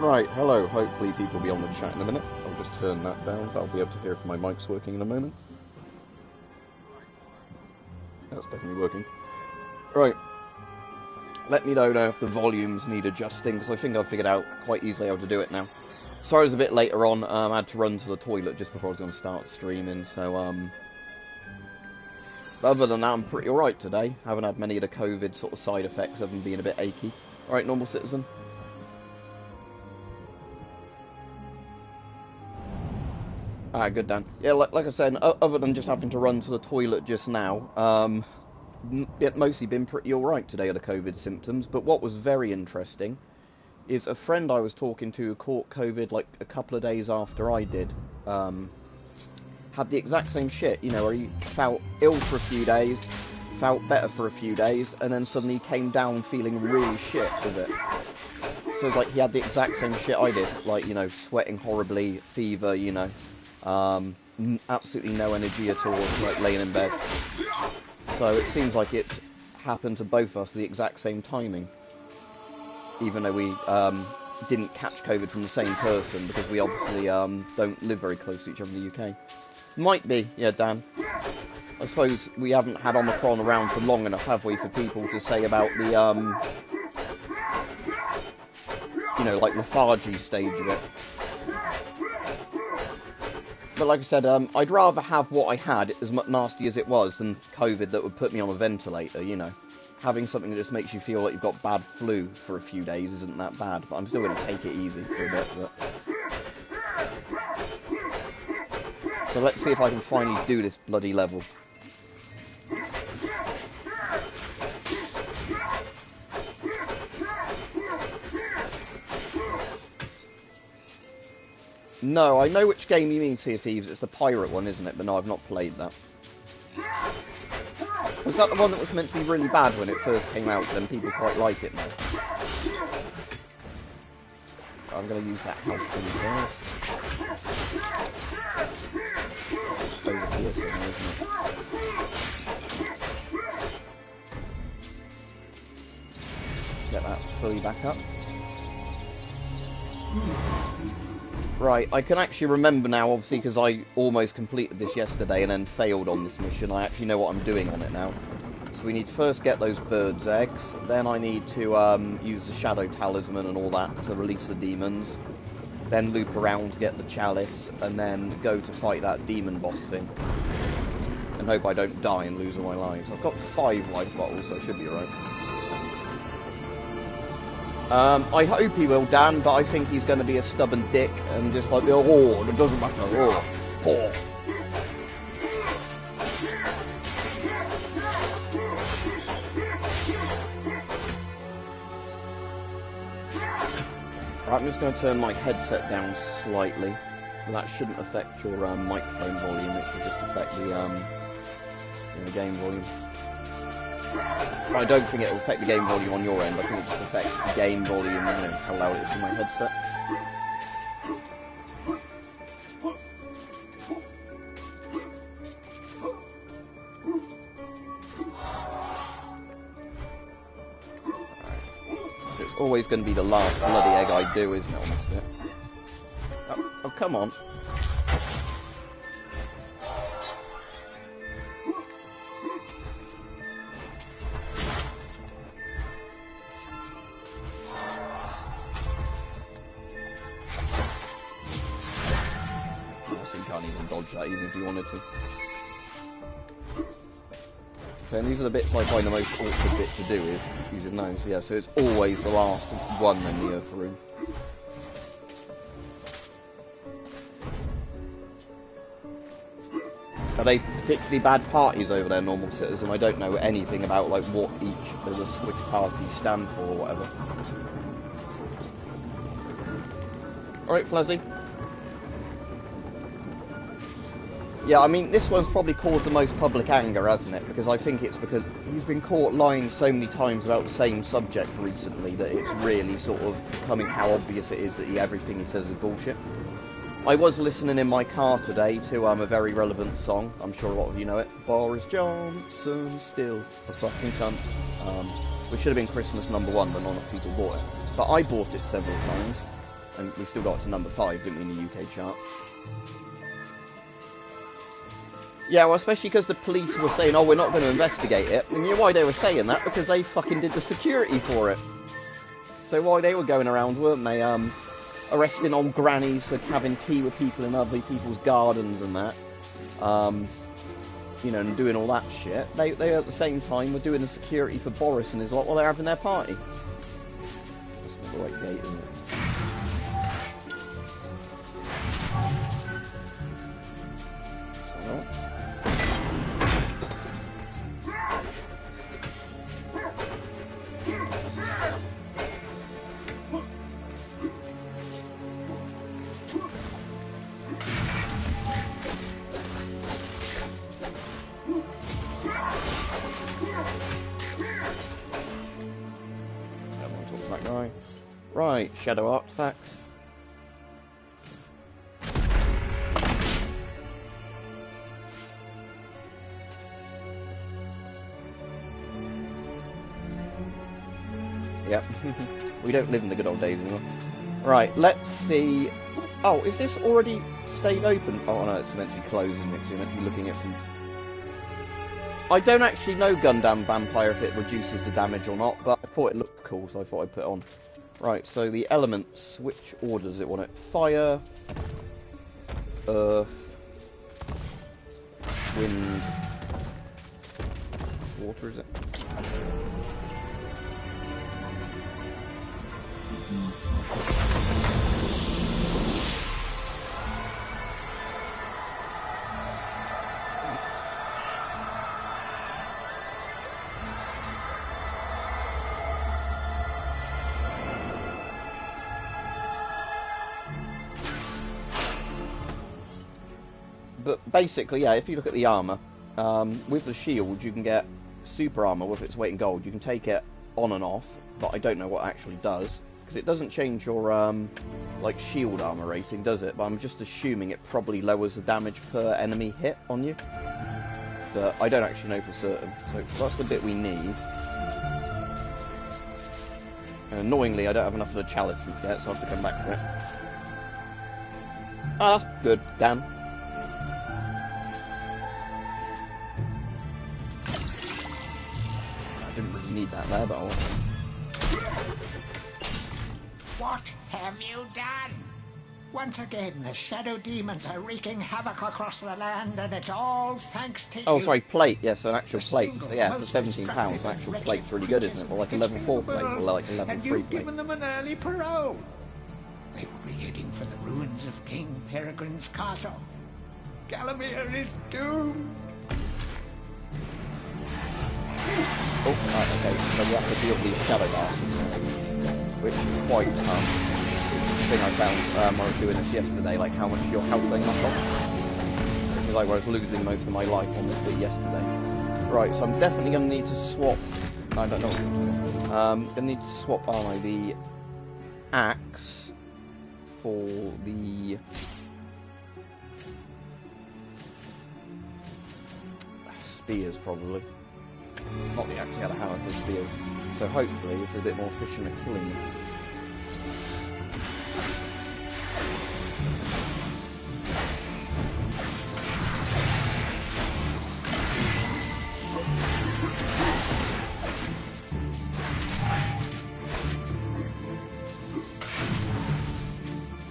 Right, hello. Hopefully people will be on the chat in a minute. I'll just turn that down. I'll be able to hear if my mic's working in a moment. That's definitely working. Right. Let me know now if the volumes need adjusting, because I think I've figured out quite easily how to do it now. Sorry I was a bit later on. I had to run to the toilet just before I was going to start streaming, so, other than that, I'm pretty alright today. Haven't had many of the COVID sort of side effects of them being a bit achy. Alright, normal citizen? Ah, good, Dan. Yeah, like I said, other than just having to run to the toilet just now, it mostly been pretty alright today of the COVID symptoms, but what was very interesting is a friend I was talking to who caught COVID like a couple of days after I did, had the exact same shit, you know, where he felt ill for a few days, felt better for a few days, and then suddenly came down feeling really shit with it. So it's like he had the exact same shit I did, like, you know, sweating horribly, fever, you know, absolutely no energy at all, like laying in bed. So it seems like it's happened to both of us the exact same timing, even though we didn't catch COVID from the same person, because we obviously don't live very close to each other in the UK. Might be, yeah, Dan. I suppose we haven't had Omicron around for long enough, have we, for people to say about the, you know, like lethargy stage of it. But like I said, I'd rather have what I had, as nasty as it was, than COVID that would put me on a ventilator, you know. Having something that just makes you feel like you've got bad flu for a few days isn't that bad, but I'm still going to take it easy for a bit. But... So let's see if I can finally do this bloody level. No, I know which game you mean, Sea of Thieves. It's the pirate one, isn't it? But no, I've not played that. Was that the one that was meant to be really bad when it first came out, but then people quite like it now? I'm going to use that health thing first. It's over here somewhere, isn't it? Get that fully back up. Right, I can actually remember now, obviously, because I almost completed this yesterday and then failed on this mission. I actually know what I'm doing on it now. So we need to first get those birds' eggs, then I need to use the shadow talisman and all that to release the demons, then loop around to get the chalice, and then go to fight that demon boss thing. And hope I don't die and lose all my lives. I've got 5 life bottles, so I should be alright. I hope he will, Dan, but I think he's going to be a stubborn dick and just like, oh, it doesn't matter, oh. Right, I'm just going to turn my headset down slightly. That shouldn't affect your microphone volume, it should just affect the game volume. But I don't think it will affect the game volume on your end. I think it just affects the game volume, you know, how loud it is from my headset. So it's always going to be the last bloody egg I do, isn't it, on this bit? Oh, come on. That even if you wanted to. So and these are the bits I find the most awkward bit to do is using those. Yeah, so it's always the last one in the Earth room. Are they particularly bad parties over there, normal citizen? I don't know anything about like what each of the Swiss parties stand for or whatever. Alright, Fluzzy. Yeah, I mean, this one's probably caused the most public anger, hasn't it? Because I think it's because he's been caught lying so many times about the same subject recently that it's really sort of becoming how obvious it is that everything he says is bullshit. I was listening in my car today to a very relevant song. I'm sure a lot of you know it. Boris Johnson, still a fucking cunt. Which should have been Christmas #1, but not enough people bought it. But I bought it several times. And we still got to number 5, didn't we, in the UK chart? Yeah, well, especially because the police were saying, oh, we're not going to investigate it. And you know why they were saying that? Because they fucking did the security for it. So why they were going around, weren't they, arresting old grannies for having tea with people in other people's gardens and that. You know, and doing all that shit. They at the same time were doing the security for Boris and his lot while they're having their party. That's not the right gate, isn't it? Right, shadow artifact. Yep. We don't live in the good old days anymore. Right, let's see. Oh, is this already stayed open? Oh no, it's meant to be closed, isn't it? So you're meant to be looking at it from... I don't actually know Gundam Vampire if it reduces the damage or not, but I thought it looked cool, so I thought I'd put it on. Right, so the elements, which order does it want it? Fire, earth, wind, water, is it? But basically, yeah, if you look at the armour, with the shield you can get super armour with its weight in gold. You can take it on and off, but I don't know what it actually does, because it doesn't change your like shield armour rating, does it? But I'm just assuming it probably lowers the damage per enemy hit on you. But I don't actually know for certain, so that's the bit we need. And annoyingly, I don't have enough of the chalices yet, so I have to come back to it. Oh, that's good, Dan. Need that there, but I want... What have you done? Once again, the shadow demons are wreaking havoc across the land, and it's all thanks to you. Oh, sorry, plate. Yes, an actual plate. So, yeah, for £17, an actual plate's really good, isn't it? Or like a level 4 plate, or like a level 3 plate. And you've given them an early parole. They will be heading for the ruins of King Peragrin's castle. Galamir is doomed. Oh, right, okay, so we have to deal with these shadow darts, which is quite the thing I found when I was doing this yesterday, like how much your health they knock off. This is like where I was losing most of my life on this bit yesterday. Right, so I'm definitely going to need to swap... I don't know what I'm doing. Going to need to swap, aren't I, the axe for the... spears, probably. Not the axe, I had a hammer for spears. So hopefully it's a bit more efficient at killing them.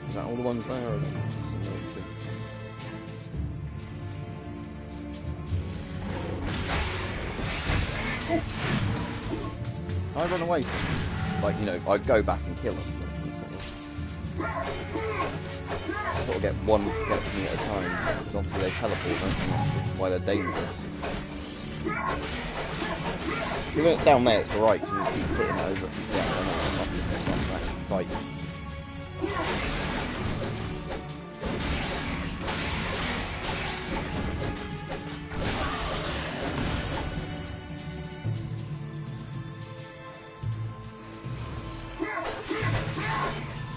Is that all the ones there? Or I run away from them. Like, you know, I'd go back and kill them. Sort of get one to get me at a time, because obviously they teleport, don't they? That's why they're dangerous. If you look down there, it's alright, you just keep hitting it over. Yeah, I know, I'm not using it to actually fight.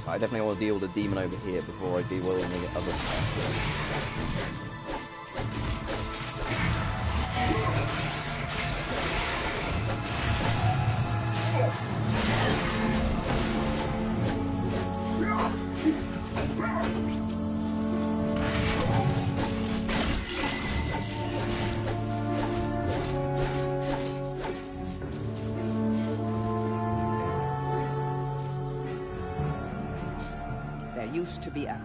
I definitely want to deal with the demon over here before I deal with any other stuff. used to be a...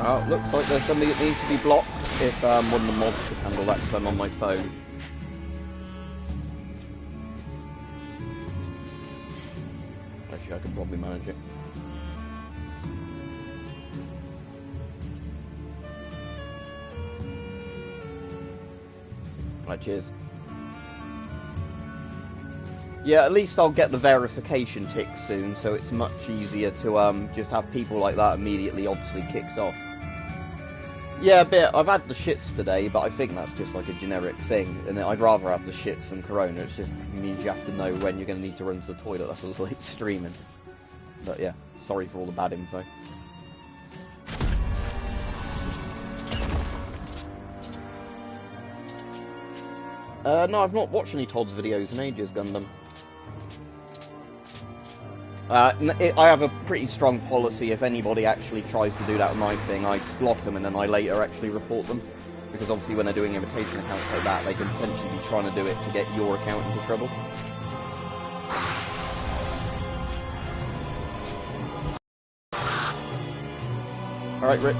Oh, looks like there's something that needs to be blocked if one of the mods could handle that because I'm on my phone. Actually, I could probably manage it. Right, cheers. Yeah, at least I'll get the verification tick soon, so it's much easier to just have people like that immediately obviously kicked off. Yeah, a bit. I've had the shits today, but I think that's just like a generic thing, and I'd rather have the shits than corona. It just means you have to know when you're going to need to run to the toilet. That's also like streaming. But yeah, sorry for all the bad info. No, I've not watched any Todd's videos in ages, Gundam. I have a pretty strong policy. If anybody actually tries to do that with my thing, I block them and then I later actually report them. Because obviously when they're doing imitation accounts like that, they can potentially be trying to do it to get your account into trouble. Alright, Rich.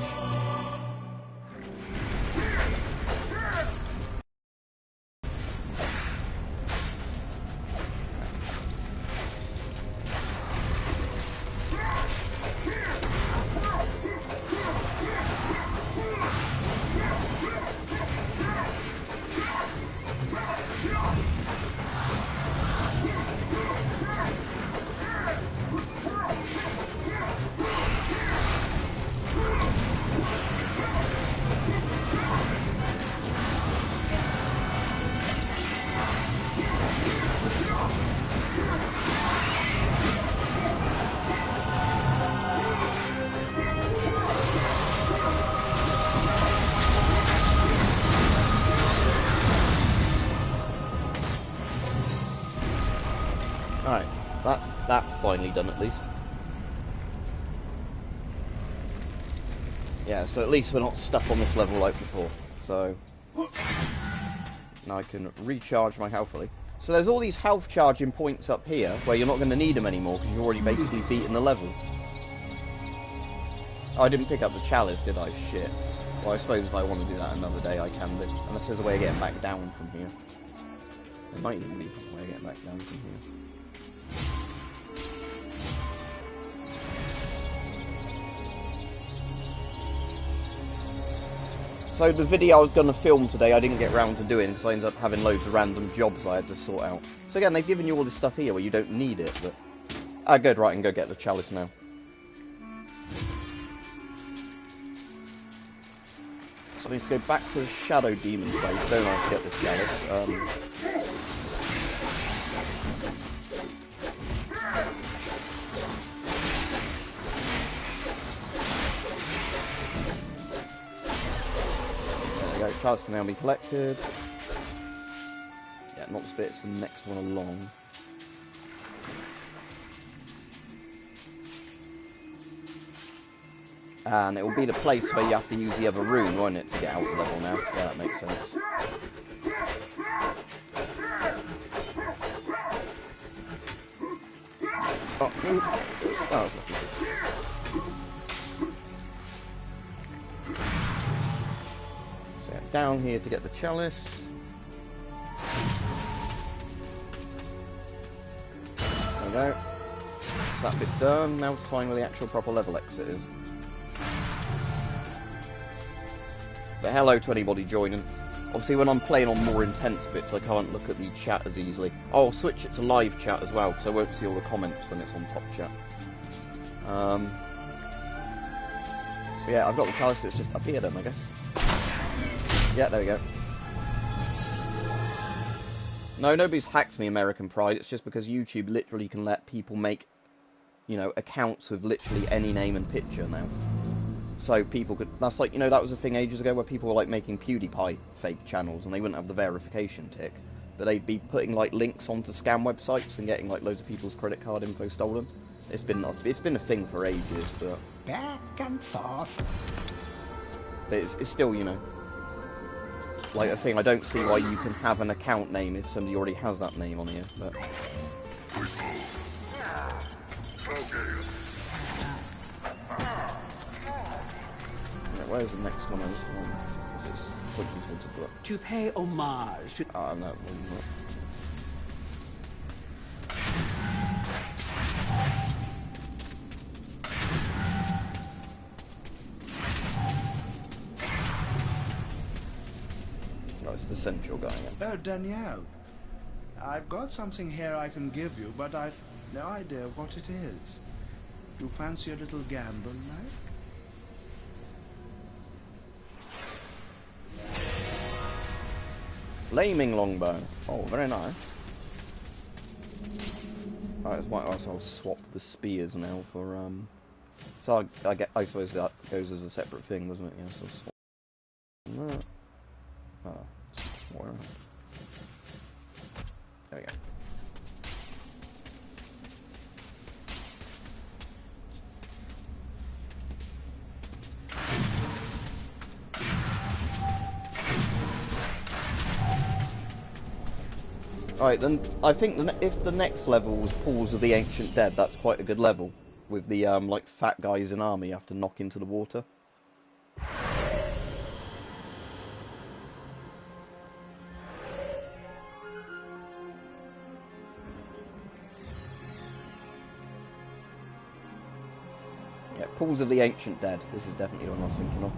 Alright, that's that finally done at least. Yeah, so at least we're not stuck on this level like before. So now I can recharge my health fully. So there's all these health charging points up here where you're not going to need them anymore because you've already basically beaten the level. Oh, I didn't pick up the chalice, did I? Shit. Well, I suppose if I want to do that another day, I can do. Unless there's a way of getting back down from here. There might even be a way of getting back down from here. So the video I was going to film today, I didn't get round to doing because I ended up having loads of random jobs I had to sort out. So again, they've given you all this stuff here where you don't need it, but... Ah, good, right, I can go get the chalice now. So I need to go back to the Shadow Demon place, don't I, to get the chalice. Chalice can now be collected. Yeah, not this bit, it's the next one along. And it will be the place where you have to use the other rune, won't it, to get out the level now? Yeah, that makes sense. Oh, that was lucky. Down here to get the chalice. There we go. That's that bit done. Now to find where the actual proper level exit is. But hello to anybody joining. Obviously when I'm playing on more intense bits I can't look at the chat as easily. Oh, I'll switch it to live chat as well because I won't see all the comments when it's on top chat. So yeah, I've got the chalice, it's just up here then I guess. Yeah, there we go. No, nobody's hacked me, American Pride. It's just because YouTube literally can let people make, you know, accounts with literally any name and picture now. So people could... That's like, you know, that was a thing ages ago where people were, like, making PewDiePie fake channels and they wouldn't have the verification tick. But they'd be putting, like, links onto scam websites and getting, like, loads of people's credit card info stolen. It's been a thing for ages, but... Back and forth. But it's still, you know, like a thing. I don't see why you can have an account name if somebody already has that name on here. But yeah, where's the next one? It's pointing towards the book. To pay homage to... Oh, no, not. No, it's the central guy. Yeah. Oh, Danielle. I've got something here I can give you, but I've no idea what it is. You fancy a little gamble, like? Flaming longbow. Oh, very nice. Alright, I'll swap the spears now for So I suppose that goes as a separate thing, doesn't it? Yeah, so swap that. Oh, swap around. There we go. Alright, then I think if the next level was Pools of the Ancient Dead, that's quite a good level. With the, like, fat guys in army you have to knock into the water. Yeah, Pools of the Ancient Dead. This is definitely the one I was thinking of.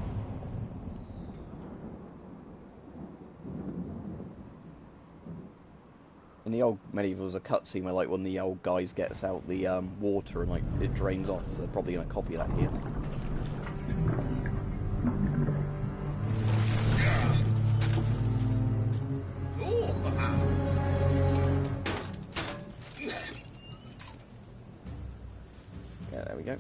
In the old Medieval, there's a cutscene where, like, when the old guys gets out the water and, like, it drains off, so they're probably going to copy that here. Yeah, there we go.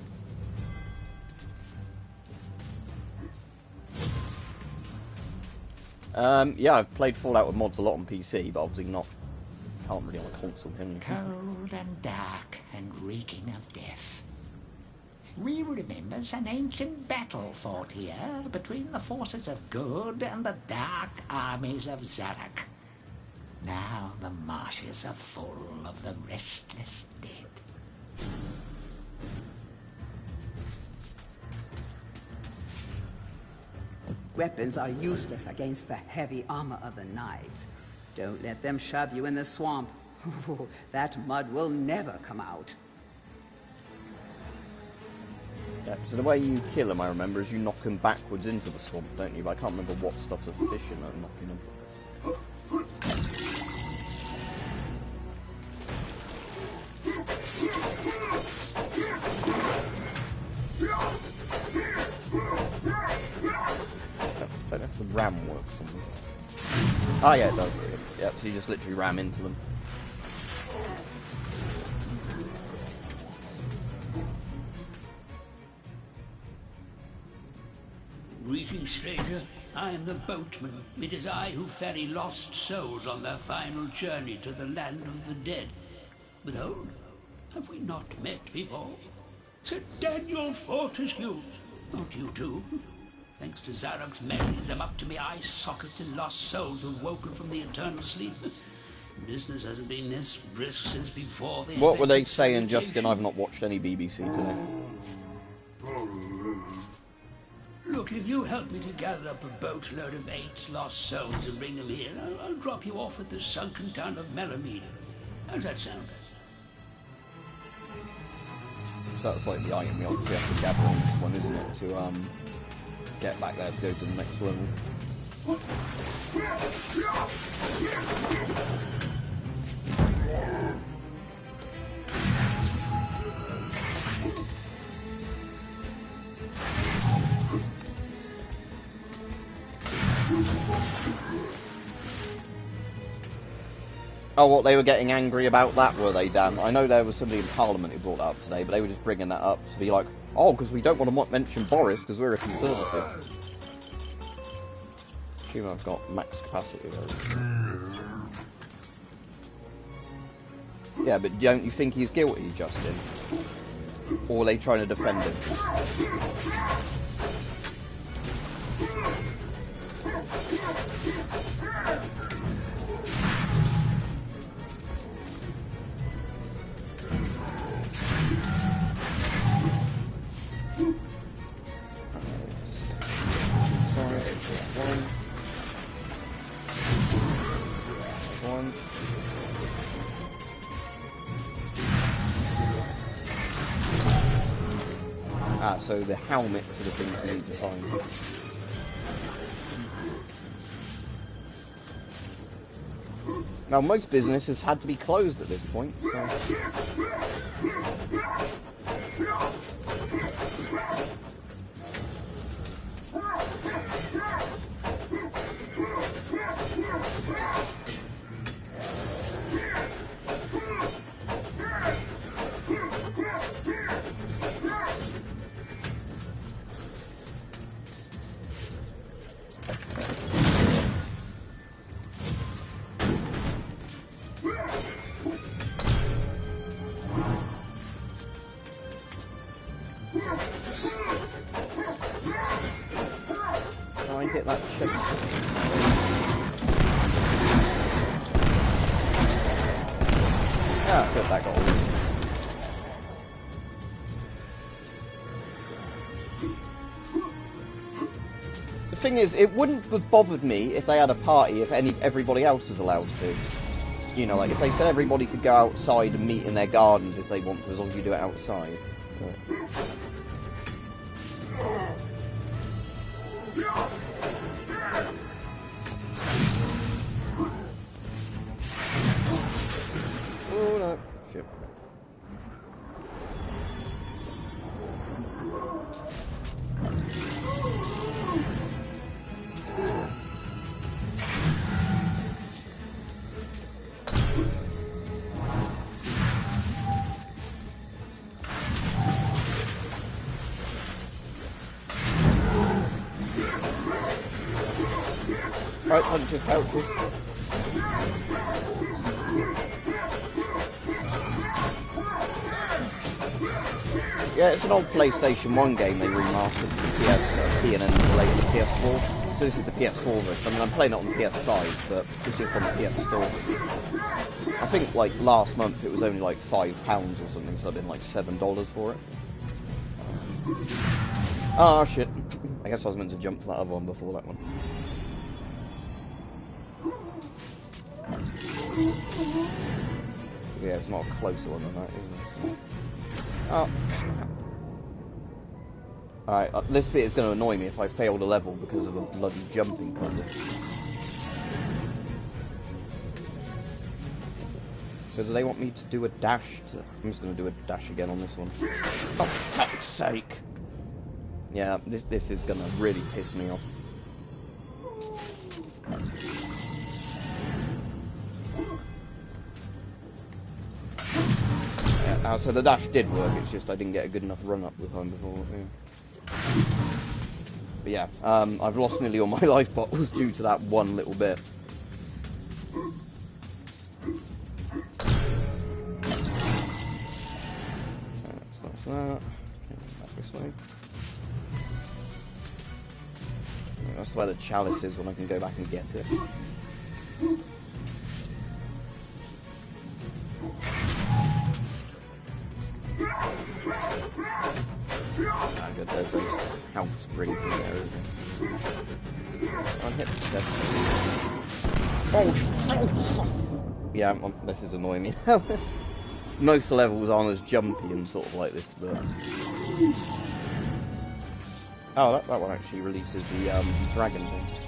Yeah, I've played Fallout with mods a lot on PC, but obviously not. Can't really on a console, can you? Cold and dark and reeking of death. We remembers an ancient battle fought here between the forces of good and the dark armies of Zarok. Now the marshes are full of the restless dead. Weapons are useless against the heavy armor of the knights. Don't let them shove you in the swamp. That mud will never come out. Yeah, so the way you kill them, I remember, is you knock them backwards into the swamp, don't you? But I can't remember what stuff's efficient at knocking them. I don't know if the ram works on them. Oh yeah, it does. Yep, so you just literally ram into them. Greetings, stranger. I am the boatman. It is I who ferry lost souls on their final journey to the land of the dead. But hold, have we not met before? Sir Daniel Fortescue, not you too? Thanks to Zarok's merries, I'm up to my eye sockets in lost souls who've woken from the eternal sleep. Business hasn't been this brisk since before the... What were they saying, Justin? I've not watched any BBC today. Look, if you help me to gather up a boatload of 8 lost souls and bring them here, I'll drop you off at the sunken town of Melamede. How's that sound? So that's like the item we obviously have to gather on this one, isn't it? To get back there to go to the next level. Oh, what, they were getting angry about that, were they, Dan? I know there was somebody in Parliament who brought that up today, but they were just bringing that up to be like, oh, because we don't want to mention Boris because we're a Conservative. Assume I've got max capacity there. Yeah, but don't you think he's guilty, Justin? Or are they trying to defend him? Ah, so the helmets are the things we need to find. Now, most businesses had to be closed at this point, so... Get that chip. Ah, good, that got all. The thing is, it wouldn't have bothered me if they had a party if everybody else was allowed to. You know, like if they said everybody could go outside and meet in their gardens if they want to, as long as you do it outside. But... Oh no, shit. Right, punches, couches. Yeah, it's an old PlayStation 1 game they remastered for the PSP and then later the PS4. So this is the PS4 version. I mean, I'm playing it on the PS5, but it's just on the PS Store. I think, like, last month it was only like £5 or something, so I've been like $7 for it. Oh, shit. I guess I was meant to jump to that other one before that one. Yeah, it's not a closer one than that, is it? Oh. Alright, this bit is going to annoy me if I fail the level because of a bloody jumping kind. So do they want me to do a dash? I'm just going to do a dash again on this one. Oh, for fuck's sake! Yeah, this is going to really piss me off. So the dash did work, it's just I didn't get a good enough run up the time before. Yeah. But yeah, I've lost nearly all my life bottles due to that one little bit. So that's that. Back this way. That's where the chalice is when I can go back and get it. Ah, good, there's those house rings in there, isn't it? I'll hit the chest. Oh, yeah, this is annoying me now. Most levels aren't as jumpy and sort of like this, but... Oh, that one actually releases the dragon thing.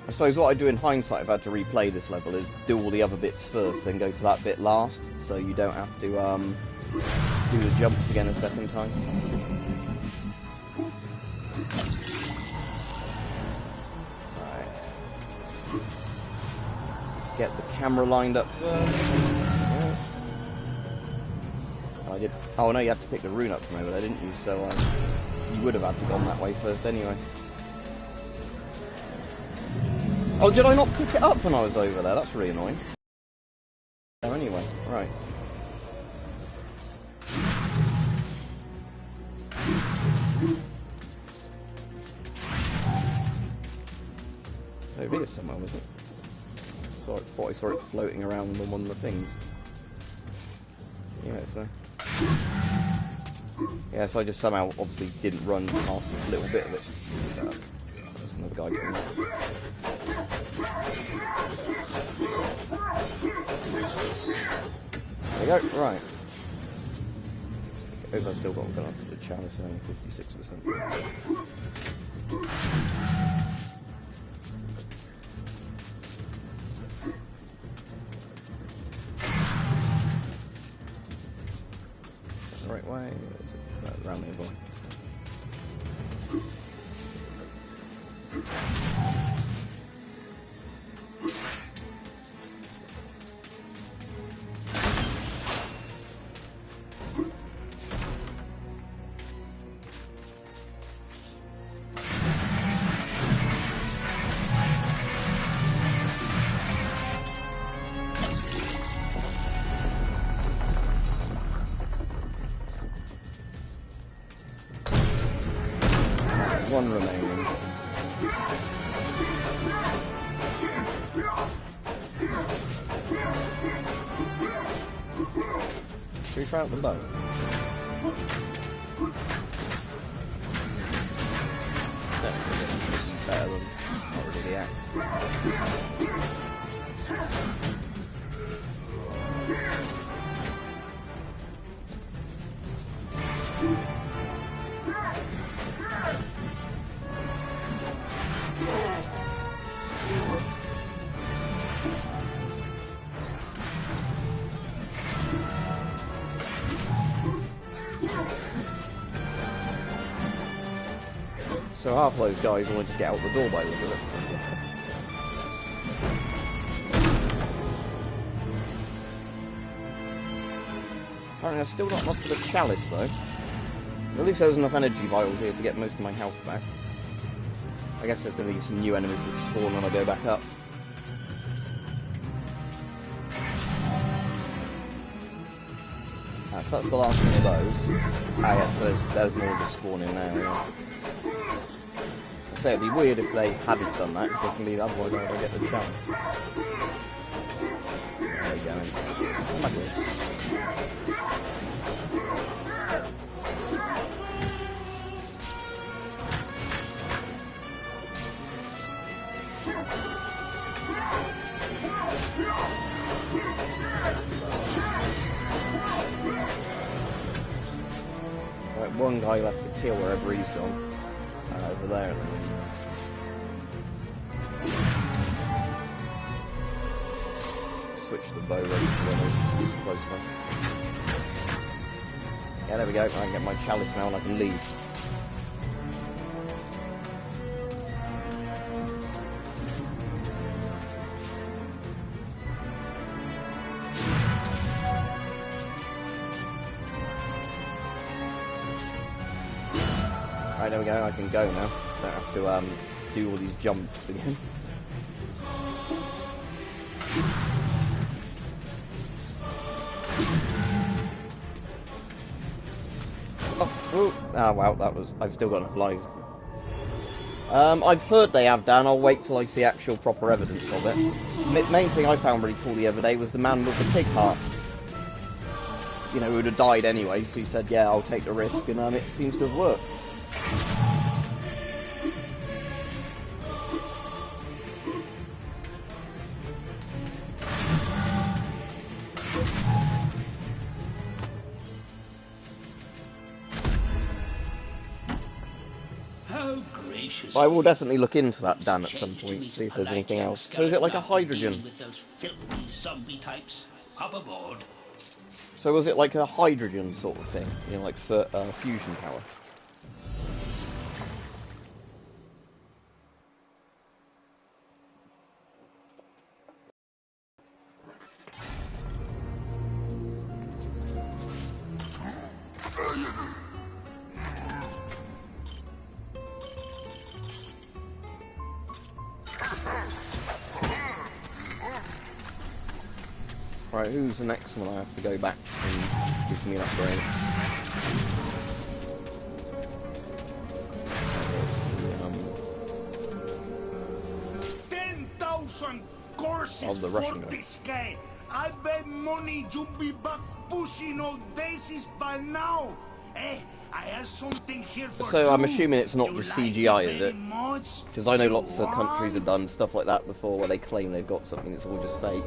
I suppose what I do in hindsight, if I had to replay this level, is do all the other bits first, then go to that bit last, so you don't have to do the jumps again a second time. Right. Let's get the camera lined up first. Yeah. Oh, I did. Oh no, you had to pick the rune up from over there, didn't you? So you would have had to gone that way first anyway. Oh, did I not pick it up when I was over there? That's really annoying. Oh, anyway, right. Over here somewhere, was it? So I thought I saw it floating around on one of the things. Yeah, it's there. Yeah, so I just somehow obviously didn't run past this little bit of it. There's another guy coming up. There we go, right. As I've still got to go up to the chalice, only 56%. Right way, or is it around the other way? One remaining. Should we try out the bow? Better than not really the axe. So half those guys wanted to get out the door by the look of it. Apparently I've still got enough for the chalice though. At least there's enough energy vials here to get most of my health back. I guess there's going to be some new enemies that spawn when I go back up. So that's the last one of those. Ah yeah, so there's more just spawning now. Yeah. I'd say it'd be weird if they hadn't done that, because there's going to be otherwise I don't get the chance. There you go. Right, one guy left to kill wherever he's gone. Over there. Switch the bow range when it's close enough. Yeah, there we go. I can get my chalice now and I can leave. Right, there we go, I can go now. Don't have to do all these jumps again. Oh wow, that was... I've still got enough lives. I've heard they have, Dan. I'll wait till I see actual proper evidence of it. The main thing I found really cool the other day was the man with the pig heart. You know, who would have died anyway, so he said, yeah, I'll take the risk, and it seems to have worked. I will definitely look into that, Dan, at some point, see if there's anything else. So is it like a hydrogen? With those filthy zombie types. Hop aboard. So was it like a hydrogen sort of thing? You know, like for fusion power? Right, who's the next one I have to go back and give me an upgrade? Courses the Russian for guy. this guy. I bet money you'll be back pushing all daisies by now. Eh, I have something here for So you. I'm assuming it's not You just like CGI, it is very it? much? Because I know You lots of countries have want? done stuff like that before where they claim they've got something that's all just fake.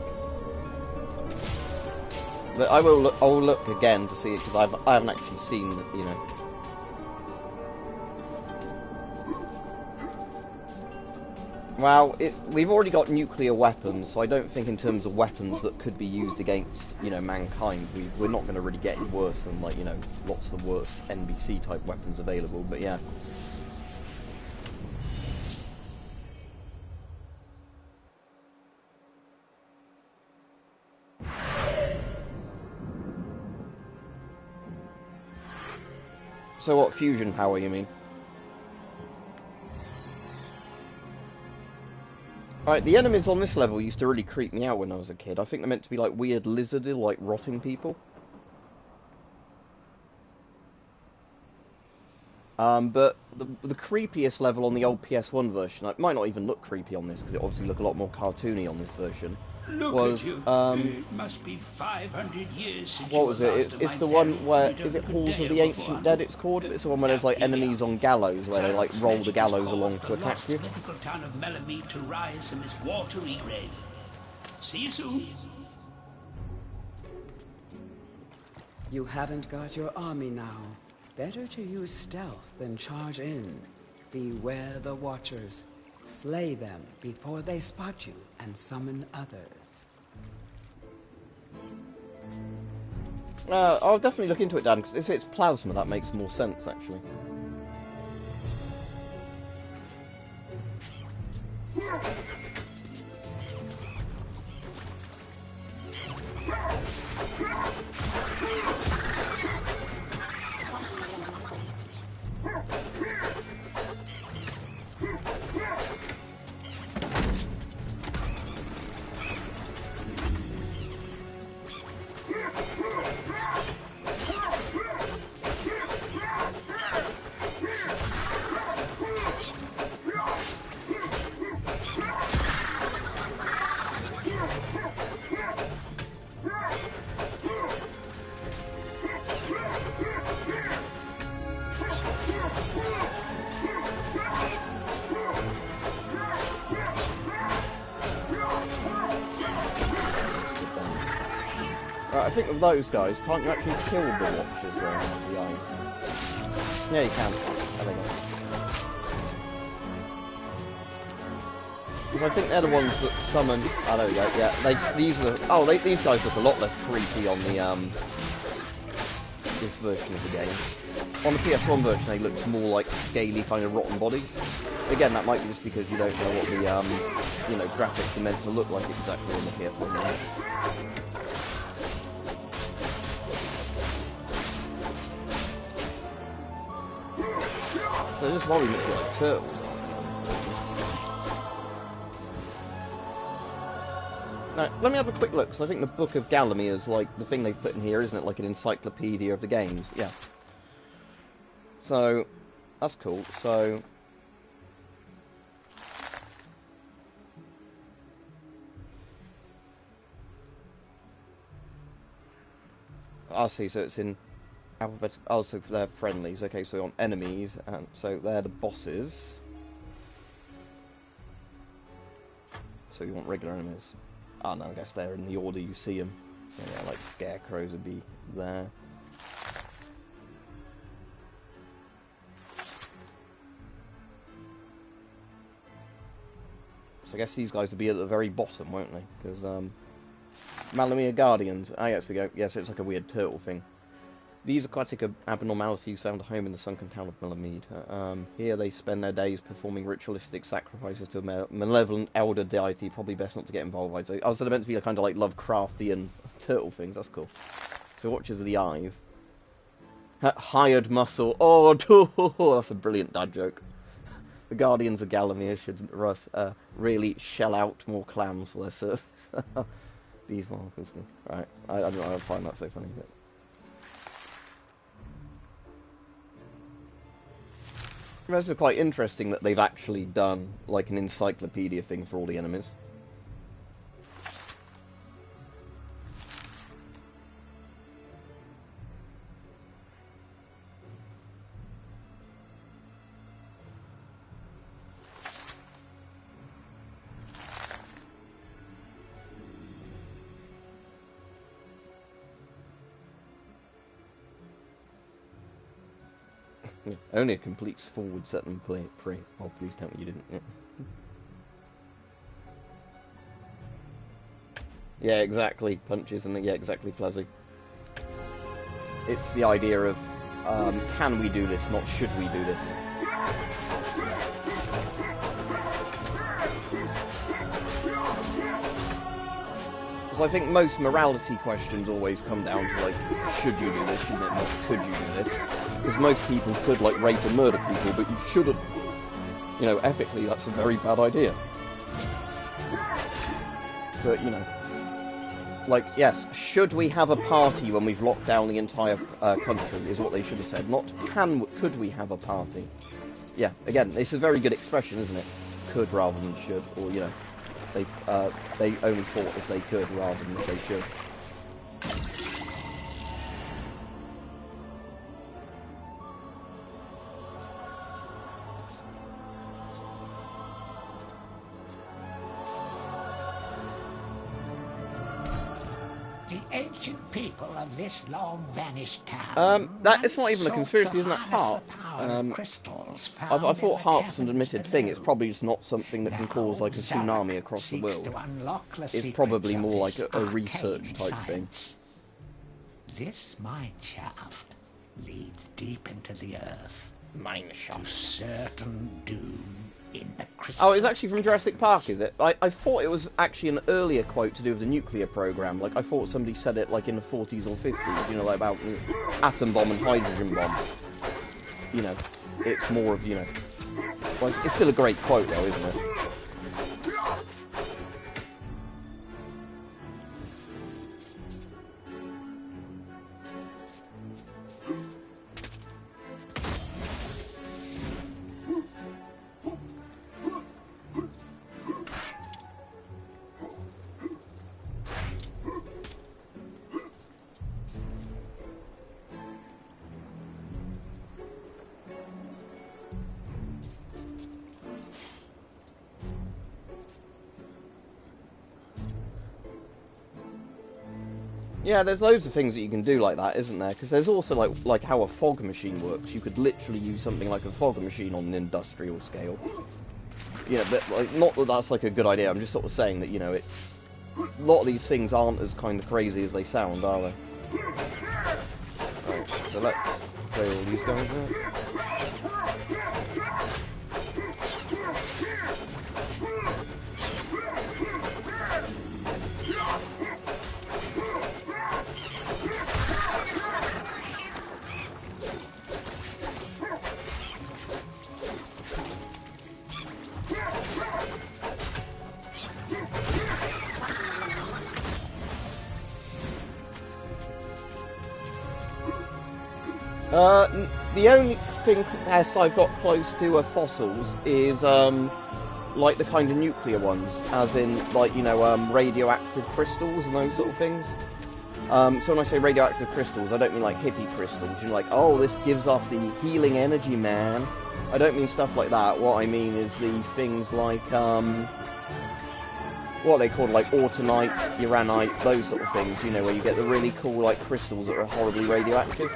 But I will look again to see it because I haven't actually seen, you know. Well, we've already got nuclear weapons, so I don't think in terms of weapons that could be used against, you know, mankind, we're not going to really get any worse than, like, you know, lots of the worst NBC type weapons available, but yeah. So what, fusion power, you mean? Right, the enemies on this level used to really creep me out when I was a kid. I think they're meant to be like weird lizardy, like rotting people. But the creepiest level on the old PS1 version, it might not even look creepy on this, because it obviously look a lot more cartoony on this version, Look was, at you. It must be 500 years since what you was were it? last at It's my the ferry. one where, You don't is it look a Halls day of the over Ancient 400. Dead it's called? It's the one where there's like Here we enemies are. on gallows where they like Xerox roll the Magic gallows has along caused to the attack lost you. mythical town of Melamede to rise from its watery grave. See you soon. You haven't got your army now. Better to use stealth than charge in. Beware the Watchers. Slay them before they spot you and summon others. I'll definitely look into it, Dan, because if it's plasma, that makes more sense, actually. Right, I think with those guys, can't you actually kill the Watchers there with the eyes? Yeah, you can. I don't know. Because I think they're the ones that summon... Oh, there we go, yeah. These are the... Oh, these guys look a lot less creepy on the, this version of the game. On the PS1 version, they looked more like scaly, kind of rotten bodies. Again, that might be just because you don't know what the, you know, graphics are meant to look like exactly on the PS1 version. So this volume looks like turtles. Now, let me have a quick look, because I think the Book of Gallows is like the thing they've put in here, isn't it? Like an encyclopedia of the games. Yeah. So, that's cool. So... I see, so it's in alphabetical... Oh, so they're friendlies. Okay, so we're on enemies, and so they're the bosses. So you want regular enemies. Oh no, I guess they're in the order you see them. So yeah, like scarecrows would be there. So I guess these guys would be at the very bottom, won't they? Because, Malamia Guardians. Ah, yes, we go. Yes, it's like a weird turtle thing. These aquatic abnormalities found a home in the sunken town of Melamede. Here they spend their days performing ritualistic sacrifices to a malevolent elder deity. Probably best not to get involved. I'd say. Oh, so they're meant to be kind of like Lovecraftian turtle things. That's cool. So Watchers of the Eyes. Hired muscle. Oh, that's a brilliant dad joke. The Guardians of Gallamere should really shell out more clams for their service. These markers, right? I don't know. I find that so funny. But... It's quite interesting that they've actually done like an encyclopedia thing for all the enemies. Yeah, only a complete fool would set them free. Oh, please tell me you didn't. Yeah, yeah, exactly. Punches and yeah, exactly, Flazzy. It's the idea of can we do this, not should we do this. Because I think most morality questions always come down to like, should you do this, should it not, could you do this? Because most people could like rape and murder people, but you shouldn't. You know, ethically that's a very bad idea. But, you know, like, yes, should we have a party when we've locked down the entire country, is what they should have said. Not could we have a party? Yeah, again, it's a very good expression, isn't it? Could rather than should, or, you know, they only thought if they could rather than if they should. Ancient people of this long-vanished town. It's not even a conspiracy, isn't it? Harp. I thought Harp's an admitted thing. It's probably just not something that can cause like a tsunami across the world. It's probably more like a research type thing. This mine shaft leads deep into the earth. Mine shaft. To certain doom. In the crystal. Oh, it's actually from Jurassic Park, is it? I thought it was actually an earlier quote to do with the nuclear program. Like, I thought somebody said it, like, in the 40s or 50s, you know, like, about the atom bomb and hydrogen bomb. You know, it's more of, you know... Well, it's still a great quote, though, isn't it? Yeah, there's loads of things that you can do like that, isn't there? Because there's also like how a fog machine works. You could literally use something like a fog machine on an industrial scale. You know, but like, not that that's like a good idea. I'm just sort of saying that, you know, it's a lot of these things aren't as kind of crazy as they sound, are they? Right, so let's play all these guys out. The only thing else I've got close to fossils is like the kind of nuclear ones, as in like, you know, radioactive crystals and those sort of things. So when I say radioactive crystals, I don't mean like hippie crystals. You're like, oh, this gives off the healing energy, man. I don't mean stuff like that. What I mean is the things like what are they called, like autunite, uranite, those sort of things, you know, where you get the really cool, like, crystals that are horribly radioactive.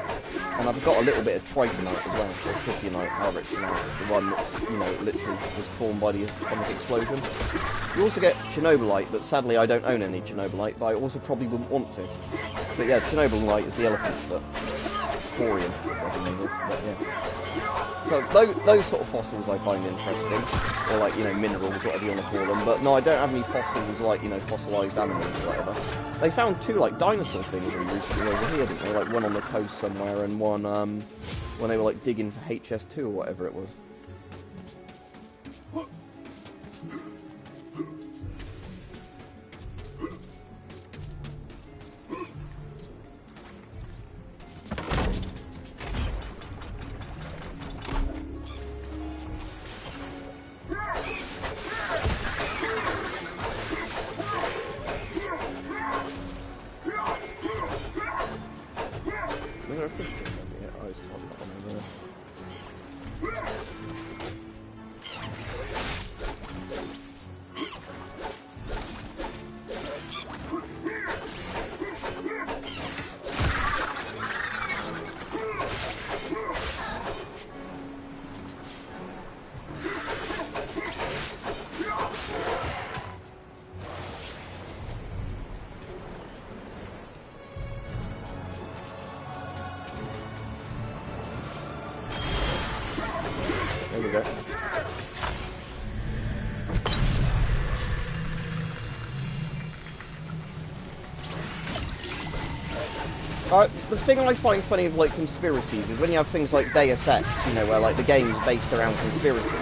And I've got a little bit of tritonite as well, or tritonite, however it's pronounced, the one that's, you know, literally was formed by the atomic explosion. You also get Chernobylite, but sadly I don't own any Chernobylite, but I also probably wouldn't want to. But yeah, Chernobylite is the elephant stuff. Thorium, I think it is, but yeah. So those sort of fossils I find interesting, or like, you know, minerals, whatever you want to call them. But no, I don't have any fossils like, you know, fossilised animals or whatever. They found two like dinosaur things really recently over here, didn't they? Like one on the coast somewhere, and one when they were like digging for HS2 or whatever it was. There we go. The thing I find funny of like conspiracies is when you have things like Deus Ex, you know, where like the game's based around conspiracies,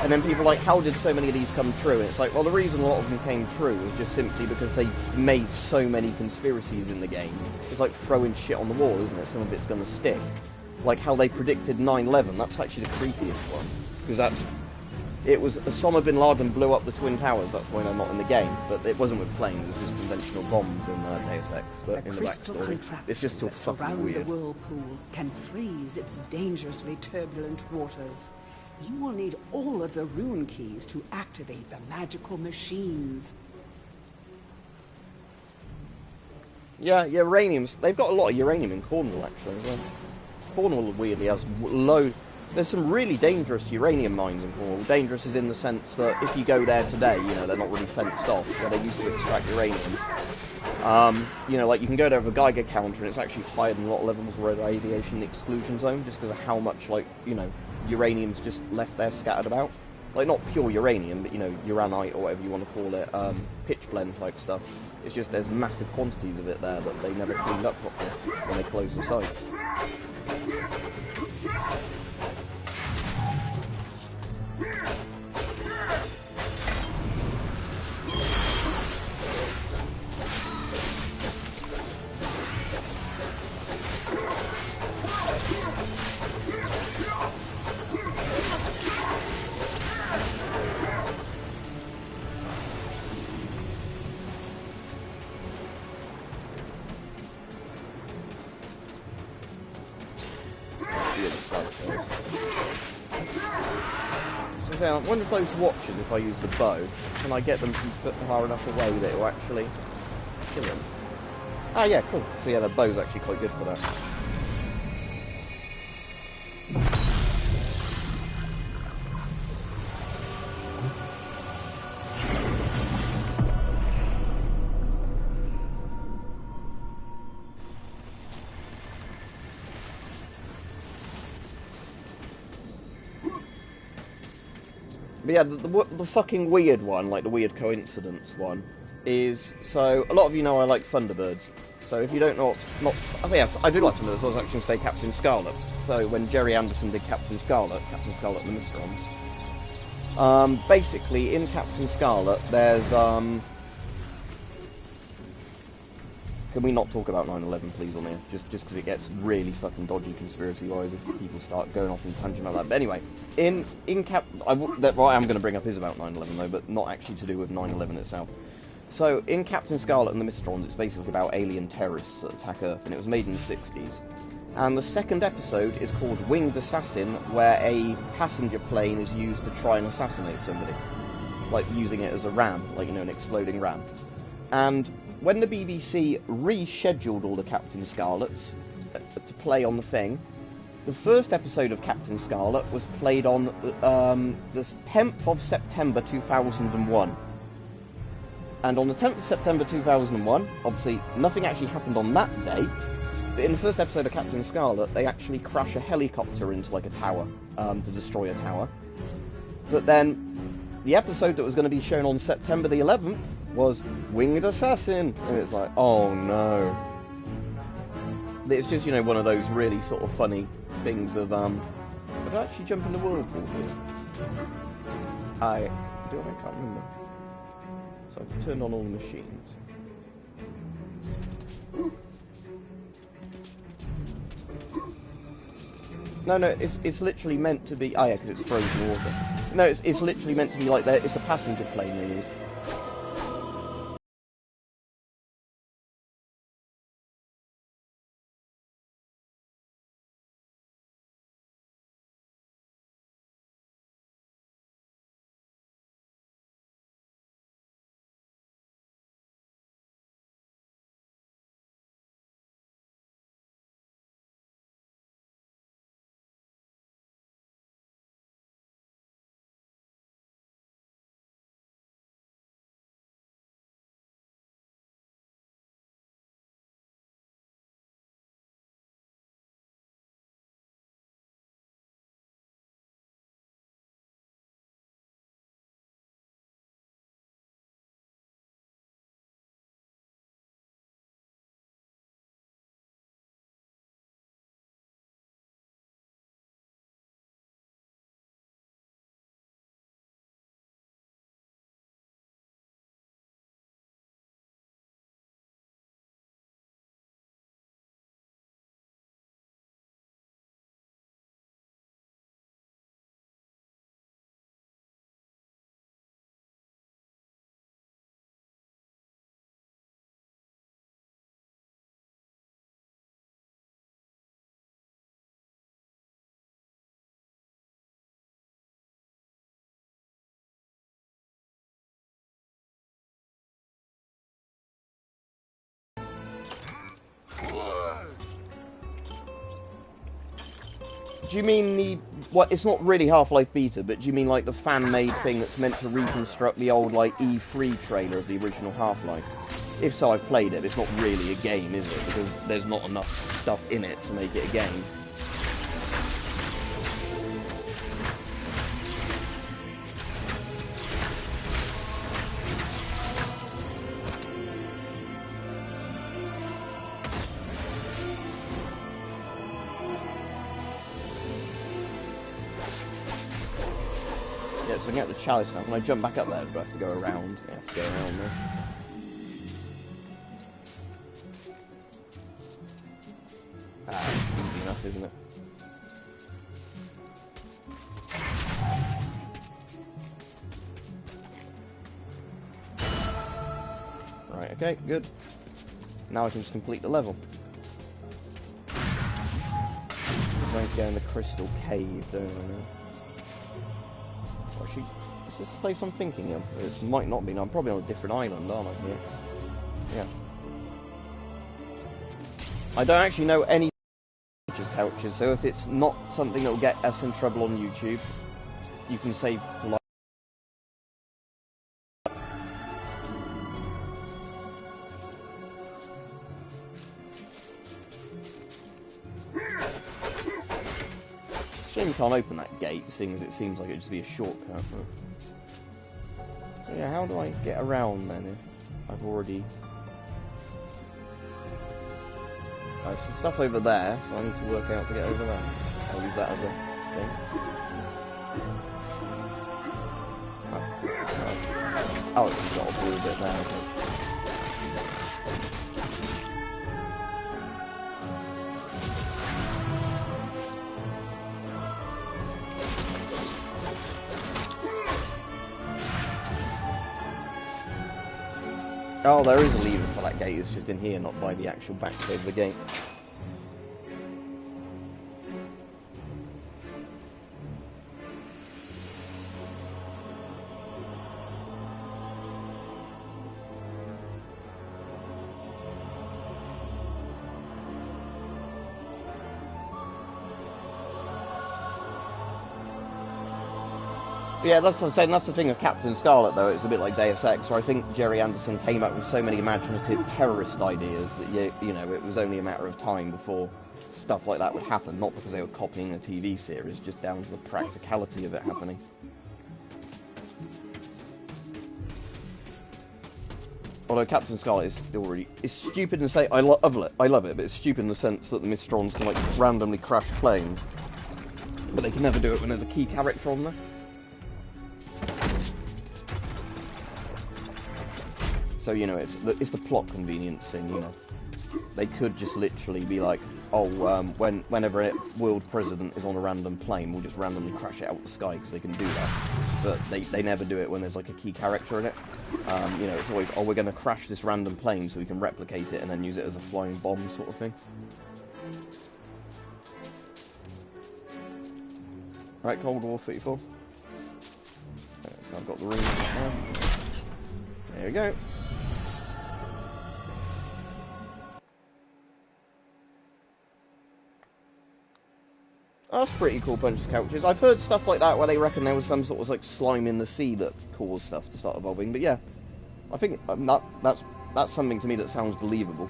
and then people are like, how did so many of these come true? And it's like, well, the reason a lot of them came true is just simply because they made so many conspiracies in the game. It's like throwing shit on the wall, isn't it? Some of it's going to stick. Like how they predicted 9/11, that's actually the creepiest one. Because it was Osama bin Laden blew up the Twin Towers, that's why they're not in the game. But it wasn't with planes, it was just conventional bombs in Deus Ex. But in the backstory, it's just all fucking weird. The whirlpool can freeze its dangerously turbulent waters. You will need all of the rune keys to activate the magical machines. Yeah, uraniums. They've got a lot of uranium in Cornwall, actually, as well. Cornwall weirdly has low... There's some really dangerous uranium mines in Cornwall. Dangerous is in the sense that if you go there today, you know, they're not really fenced off, where they used to extract uranium. You know, like, you can go there with a Geiger counter, and it's actually higher than a lot of levels of radiation exclusion zone, just because of how much, like, you know, uranium's just left there scattered about. Like, not pure uranium, but, you know, uranite, or whatever you want to call it, pitch blende type stuff. It's just there's massive quantities of it there that they never cleaned up properly when they closed the sites. I wonder if those watchers, if I use the bow, can I get them from far enough away that it will actually kill them? Ah, yeah, cool. So yeah, the bow's actually quite good for that. But yeah, the fucking weird one, like the weird coincidence one, is, so, a lot of you know I like Thunderbirds. So if you don't know, I do like Thunderbirds, I was actually going to say Captain Scarlet. So when Jerry Anderson did Captain Scarlet and the Mysterons, basically in Captain Scarlet there's, can we not talk about 9/11 please on here? Just because it gets really fucking dodgy conspiracy-wise if people start going off on tangent about that. But anyway, what I'm going to bring up is about 9/11 though, but not actually to do with 9/11 itself. So in Captain Scarlet and the Mysterons, it's basically about alien terrorists that attack Earth, and it was made in the 60s. And the second episode is called Winged Assassin, where a passenger plane is used to try and assassinate somebody, like using it as a ram, like, you know, an exploding ram. And when the BBC rescheduled all the Captain Scarlets to play on the thing, the first episode of Captain Scarlet was played on the 10th of September 2001. And on the 10th of September 2001, obviously nothing actually happened on that date, but in the first episode of Captain Scarlet, they actually crash a helicopter into like a tower to destroy a tower. But then the episode that was going to be shown on September the 11th was Winged Assassin, and it's like, oh no. It's just, you know, one of those really sort of funny things of, would I actually jump in the whirlpool here? I can't remember. So I've turned on all the machines. No, it's literally meant to be, yeah, because it's frozen water. No, it's literally meant to be like that, it's a passenger plane they use. Do you mean the... What? It's not really Half-Life Beta, but do you mean like the fan-made thing that's meant to reconstruct the old like E3 trailer of the original Half-Life? If so, I've played it. It's not really a game, is it? Because there's not enough stuff in it to make it a game. Yeah, so I can get the chalice now. When I jump back up there, do I have to go around? Yeah, I have to go around there. Ah, it's easy enough, isn't it? Right, okay, good. Now I can just complete the level. I'm going to go in the crystal cave, don't I? Actually, is this the place I'm thinking of? This might not be. No, I'm probably on a different island, aren't I? Yeah. I don't actually know any couches, so if it's not something that will get us in trouble on YouTube, you can say polite. Shame you can't open that gate, seeing as it seems like it'd just be a shortcut. But yeah, how do I get around then if I've already... There's some stuff over there, so I need to work out to get over there. I'll use that as a thing. Oh, it's got to do a bit now. Oh, there is a lever for that gate, it's just in here, not by the actual backside of the gate. Yeah, that's what I'm saying. That's the thing of Captain Scarlet, though. It's a bit like Deus Ex, where I think Jerry Anderson came up with so many imaginative terrorist ideas that, you know, it was only a matter of time before stuff like that would happen. Not because they were copying a TV series, just down to the practicality of it happening. Although Captain Scarlet is still really... It's stupid to say... I love it, but it's stupid in the sense that the Mistrons can, like, randomly crash planes. But they can never do it when there's a key character on there. So, you know, it's the plot convenience thing, you know. They could just literally be like, oh, whenever a world president is on a random plane, we'll just randomly crash it out of the sky, because they can do that. But they never do it when there's, like, a key character in it. You know, it's always, oh, we're going to crash this random plane so we can replicate it and then use it as a flying bomb sort of thing. Right, Cold War 34. So I've got the ring now. There we go. Oh, that's pretty cool bunch of couches. I've heard stuff like that where they reckon there was some sort of like slime in the sea that caused stuff to start evolving. But yeah, I think that's something to me that sounds believable.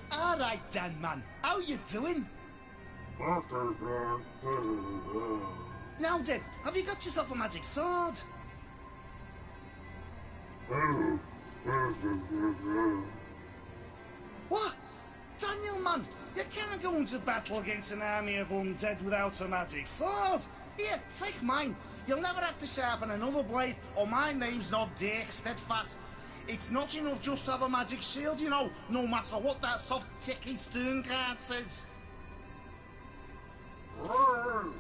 All right, Dan, man. How you doing? Now then, have you got yourself a magic sword? What? Daniel, man, you can't go into battle against an army of undead without a magic sword. Here, take mine. You'll never have to sharpen another blade, or my name's not Dirk Steadfast. It's not enough just to have a magic shield, you know, no matter what that soft ticky stern card says.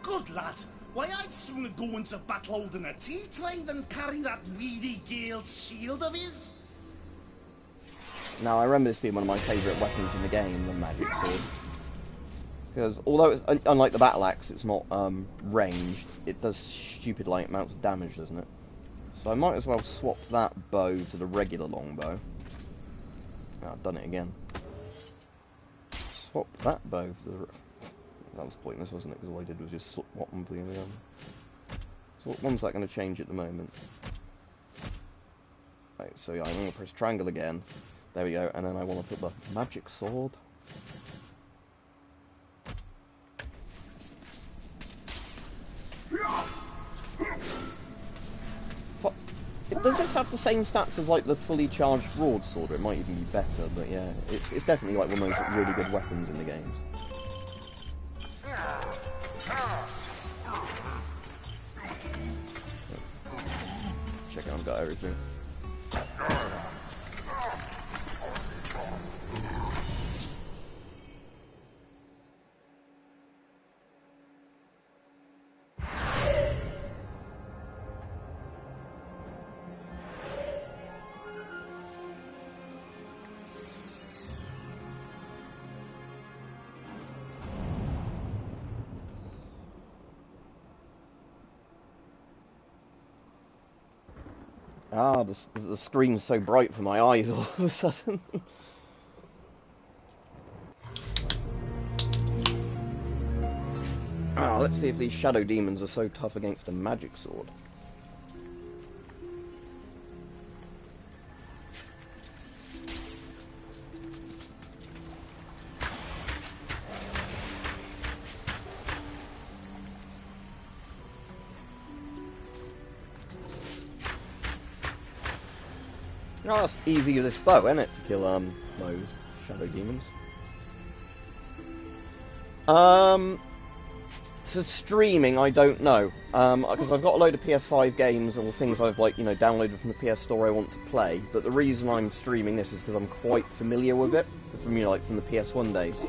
Good lad. Why, I'd sooner go into battle holding a tea tray than carry that weedy Gale's shield of his. Now, I remember this being one of my favourite weapons in the game, the magic sword. Because although, unlike the battle axe, it's not ranged, it does stupid like amounts of damage, doesn't it? So I might as well swap that bow to the regular longbow. Oh, I've done it again. Swap that bow for the... That was pointless, wasn't it? Because all I did was just swap them for the other one. So what one's that going to change at the moment? Right, so yeah, I'm going to press triangle again. There we go, and then I want to put the magic sword. Does this have the same stats as like the fully charged broadsword? Or it might even be better, but yeah, it's definitely like one of those really good weapons in the games. Checking I've got everything. Ah, the screen's so bright for my eyes all of a sudden. Ah, let's see if these shadow demons are so tough against a magic sword. Oh, that's easy with this bow, isn't it, to kill those shadow demons? For streaming, I don't know, because I've got a load of PS5 games or things I've downloaded from the PS Store I want to play. But the reason I'm streaming this is because I'm quite familiar with it from from the PS1 days.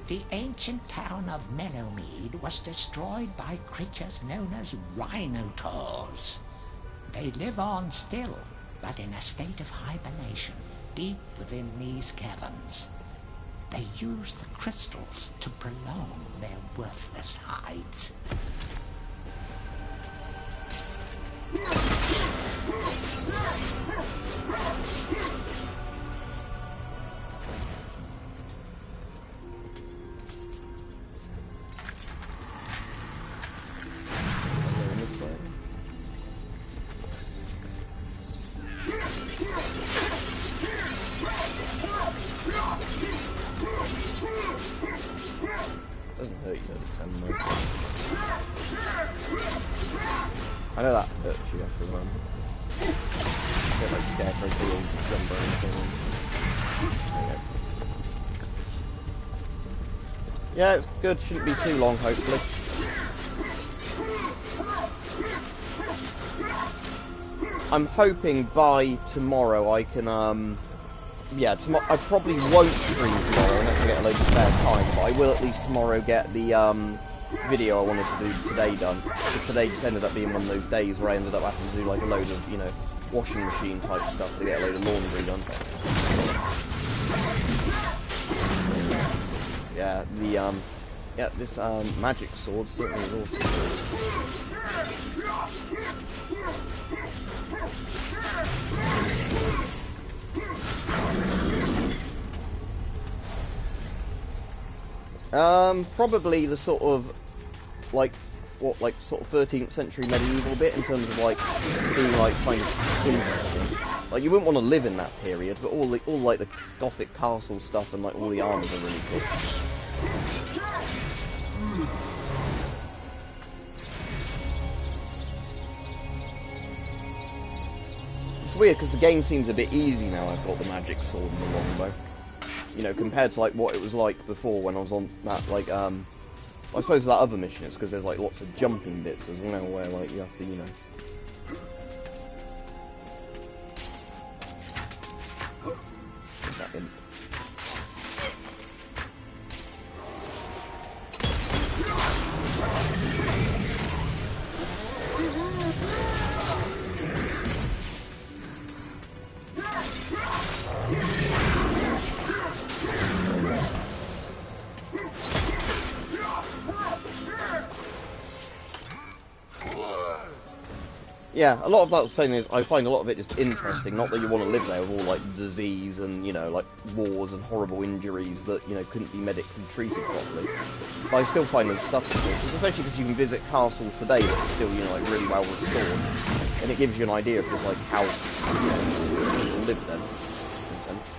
The ancient town of Mellowmead was destroyed by creatures known as rhinotaurs. They live on still, but in a state of hibernation, deep within these caverns. They use the crystals to prolong their worthless hides. I know that hurts you after a moment. Get like scarecrow fields, jump or anything. There you go. Yeah, it's good, shouldn't be too long, hopefully. I'm hoping by tomorrow I can, yeah, I probably won't stream tomorrow unless I get a load of spare time, but I will at least tomorrow get the, video I wanted to do today done. Because today just ended up being one of those days where I ended up having to do like a load of, washing machine type stuff to get a load of laundry done. Yeah, this magic sword certainly is awesome. Probably the sort of sort of 13th century medieval bit in terms of being kind of interesting. Like you wouldn't want to live in that period, but all the Gothic castle stuff and all the armors are really cool. It's weird because the game seems a bit easy now. I've got the magic sword and the longbow. Compared to what it was like before when I was on that I suppose that other mission is because there's lots of jumping bits as well where you have to put that in. Yeah, a lot of that saying is I find a lot of it just interesting. Not that you want to live there with all like disease and like wars and horrible injuries that couldn't be medically treated properly. But I still find there's stuff to do, especially because you can visit castles today that's still like really well restored, and it gives you an idea of just like how people lived then, in a sense.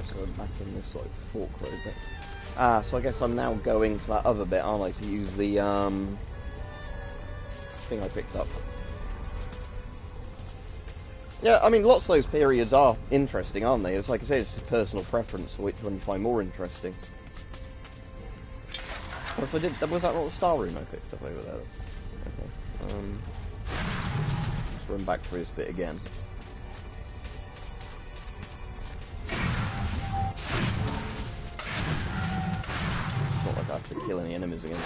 So we're back in this like fork road bit. So I guess I'm now going to that other bit, aren't I, to use the thing I picked up. Yeah, I mean, lots of those periods are interesting, aren't they? It's like I say, it's just personal preference for which one you find more interesting. Oh, so was that not the star room I picked up over there? Okay. Let's run back through this bit again. Not like I have to kill any enemies again.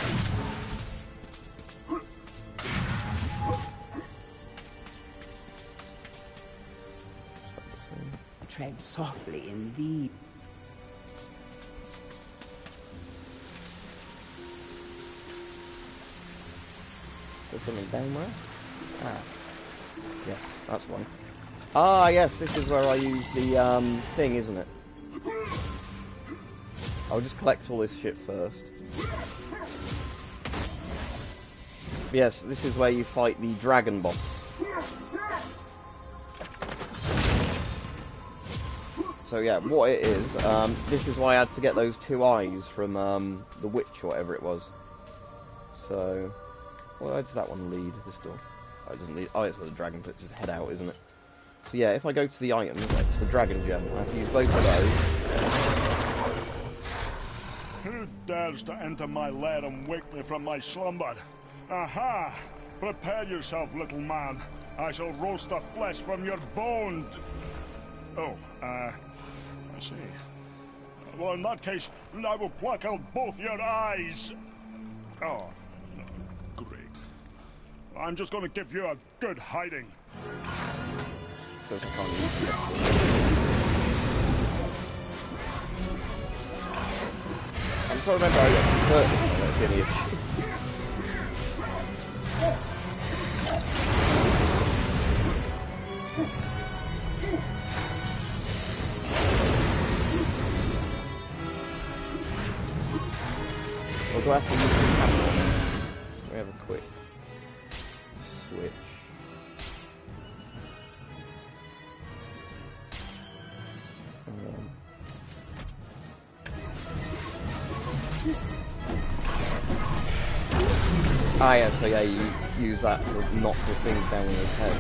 Tread softly indeed. There's something down there? Ah. Yes, that's one. Ah, yes, this is where I use the thing, isn't it? I'll just collect all this shit first. Yes, this is where you fight the dragon boss. So yeah, what it is, this is why I had to get those 2 eyes from the witch or whatever it was. So, where does that one lead? This door? Oh, it doesn't lead. Oh, it's where the dragon puts his head out, isn't it? So yeah, if I go to the items, it's the dragon gem. I have to use both of those. Who dares to enter my lair and wake me from my slumber? Aha! Prepare yourself, little man. I shall roast the flesh from your bones. Oh, I see. Well, in that case, I will pluck out both your eyes. Oh, great. I'm just going to give you a good hiding. Because I can't use it. I'm trying to remember how I got converted. That's the only issue. Or do I have to use the camera? We have a quick switch. Ah yeah, so yeah, you use that to knock the things down in his head.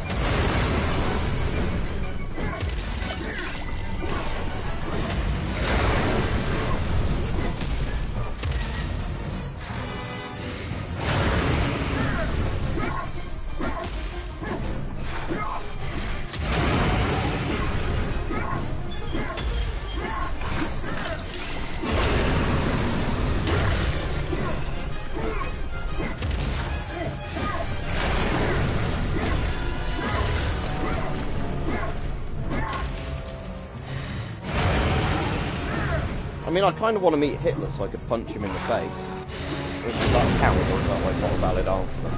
I mean, I kind of want to meet Hitler so I could punch him in the face. Is that count, or is that like not a valid answer?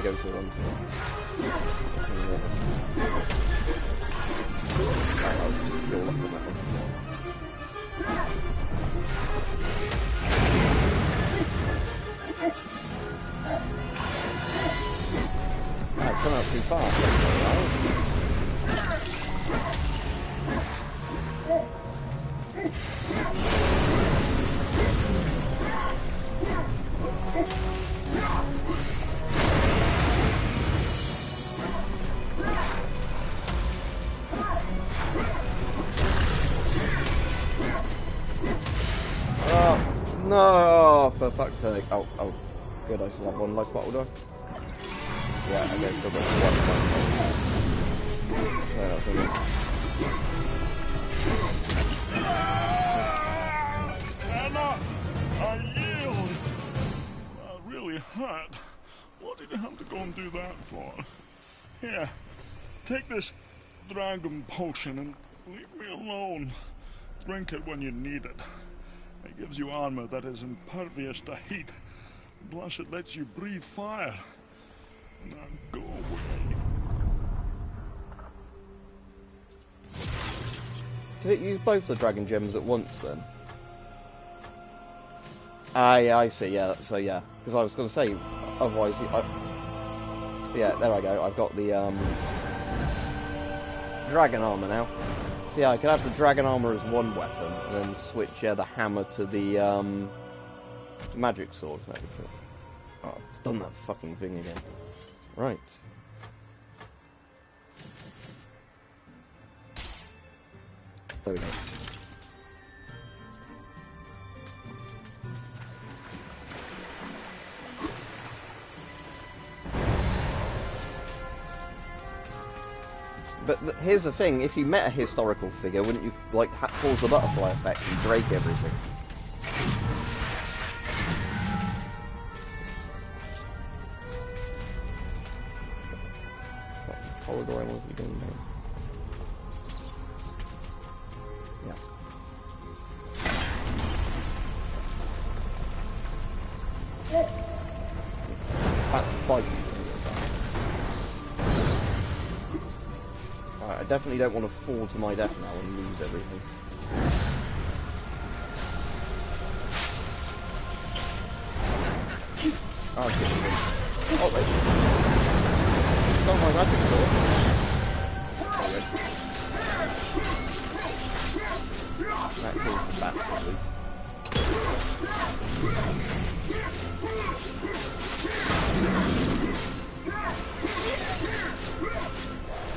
go to one. That was just pure luck on that one. It's coming up too fast. Oh, no, for fuck's sake. Oh, good, I still have one life bottle, do I? Yeah, okay, still got one life bottle. Yeah, that's all good. Anna, I yield. That really hurt. What did you have to go and do that for? Here, take this dragon potion and leave me alone. Drink it when you need it. It gives you armor that is impervious to heat. Plus it lets you breathe fire. Now go away. Did it use both the dragon gems at once then? Yeah, I see, yeah, so yeah. Because I was going to say, otherwise, yeah, there I go, I've got the, dragon armor now. So yeah, I could have the dragon armor as one weapon, and then switch, yeah, the hammer to the, magic sword. Oh, I've done that fucking thing again. Right. There we go. But here's the thing, if you met a historical figure, wouldn't you, like, cause the butterfly effect and break everything? What corridor I want to be going down? Yeah. That's fight. I definitely don't want to fall to my death now and lose everything. Oh, shit. Oh, wait. Stole my magic sword. Oh, wait. That kills the bats at least.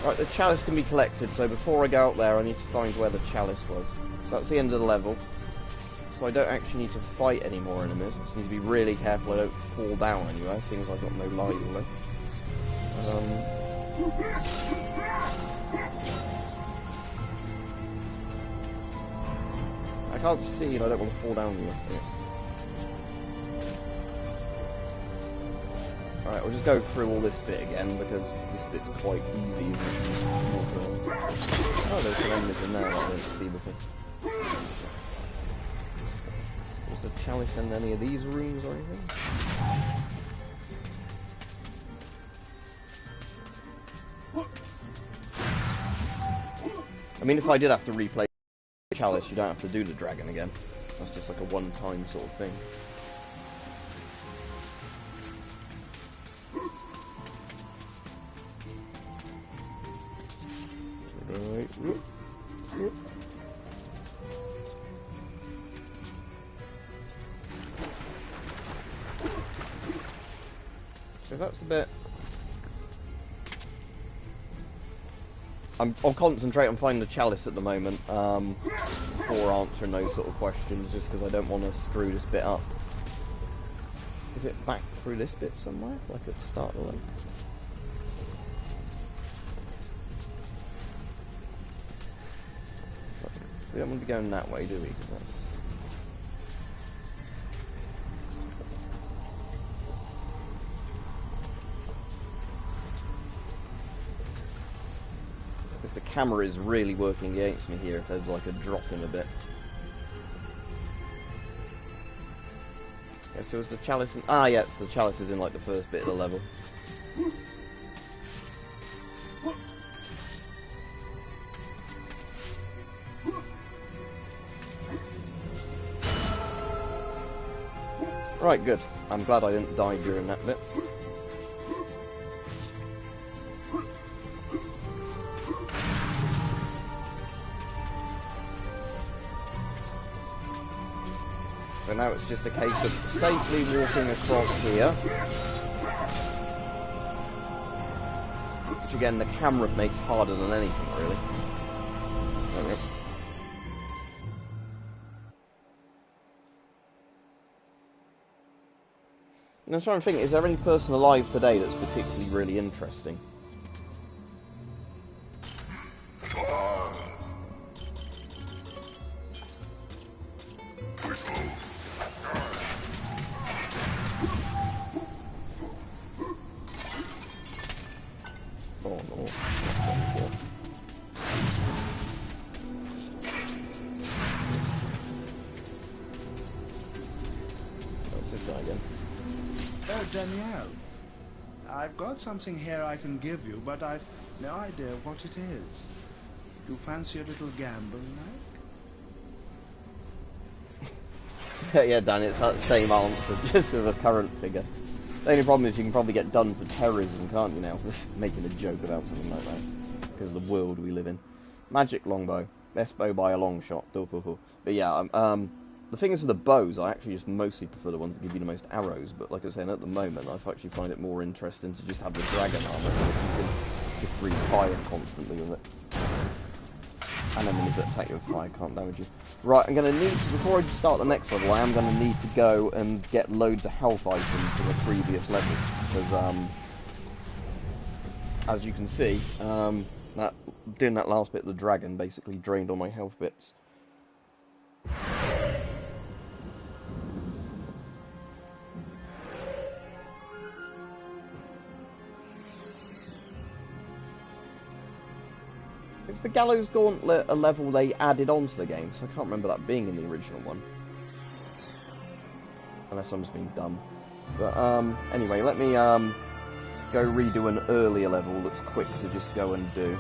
Right, the chalice can be collected, so before I go out there I need to find where the chalice was. So that's the end of the level. So I don't actually need to fight any more enemies. I just need to be really careful I don't fall down anywhere, seeing as I've got no life left. I can't see and I don't want to fall down anywhere. Alright, we'll just go through all this bit again, because this bit's quite easy, isn't it? Oh, there's some enemies in there that I didn't see before. Does the chalice in any of these rooms or anything? I mean, if I did have to replay the chalice, you don't have to do the dragon again. That's just like a one-time sort of thing. Right. Whoop. Whoop. So that's the bit. I'll concentrate on finding the chalice at the moment, before answering those sort of questions, just because I don't want to screw this bit up. Is it back through this bit somewhere, like at the start of the level? We don't want to be going that way, do we? 'Cause that's... Because the camera is really working against me here if there's like a drop in a bit. Okay, so is the chalice in... Ah, yeah, so the chalice is in like the first bit of the level. Right, good. I'm glad I didn't die during that bit. So now it's just a case of safely walking across here. Which again, the camera makes harder than anything, really. There we go. And I'm trying to think, is there any person alive today that's particularly really interesting? Oh no. What's this guy again? Oh, Danielle. I've got something here I can give you, but I've no idea what it is. Do you fancy a little gamble, like? Yeah, Dan, it's that same answer, just with a current figure. The only problem is you can probably get done for terrorism, can't you now? Just making a joke about something like that. Because of the world we live in. Magic longbow. Best bow by a long shot. But yeah, the thing is with the bows, I actually just mostly prefer the ones that give you the most arrows. But like I was saying, at the moment, I actually find it more interesting to just have the dragon armor. You can just breathe fire constantly with it. And enemies that attack you with fire can't damage you. Right, I'm going to need to, before I start the next level, I am going to need to go and get loads of health items from the previous level. Because, as you can see, doing that last bit of the dragon basically drained all my health bits. Is the Gallows Gauntlet a level they added onto the game? So I can't remember that being in the original one. Unless I'm just being dumb. But anyway, let me go redo an earlier level that's quick to just go and do.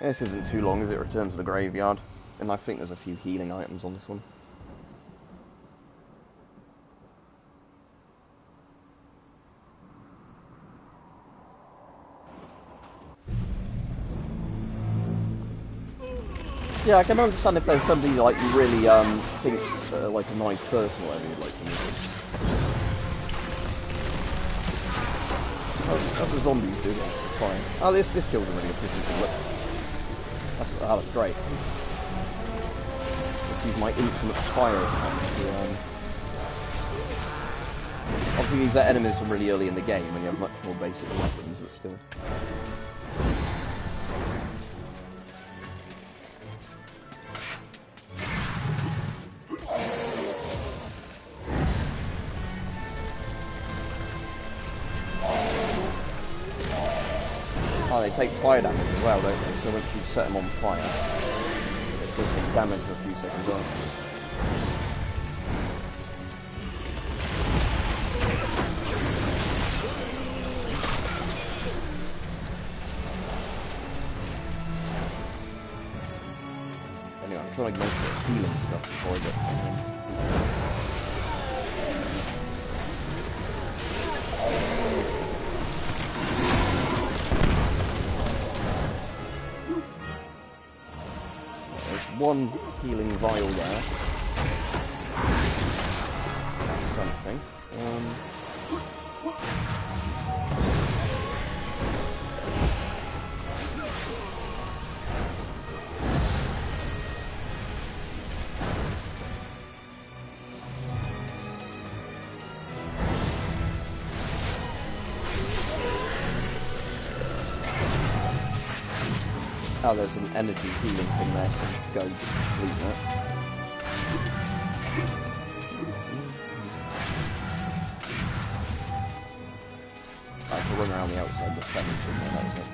This isn't too long as it returns to the graveyard, and I think there's a few healing items on this one. Yeah, I can understand if there's somebody like you really thinks like a nice person or whatever you'd like to meet. That's the zombies do, that's fine. Oh, this kills a really efficient bullet. That's great. Let's use my infinite fire attack to, obviously these are enemies from really early in the game when you have much more basic weapons, but still. Oh, they take fire damage as well, don't they? So once you set them on fire, they still take damage for a few seconds after. Anyway, I'm trying to make some healing stuff before I get one healing vial there. That's something. Oh, there's an energy healing thing there, so go complete that. I have to run around the outside the fence and that was it.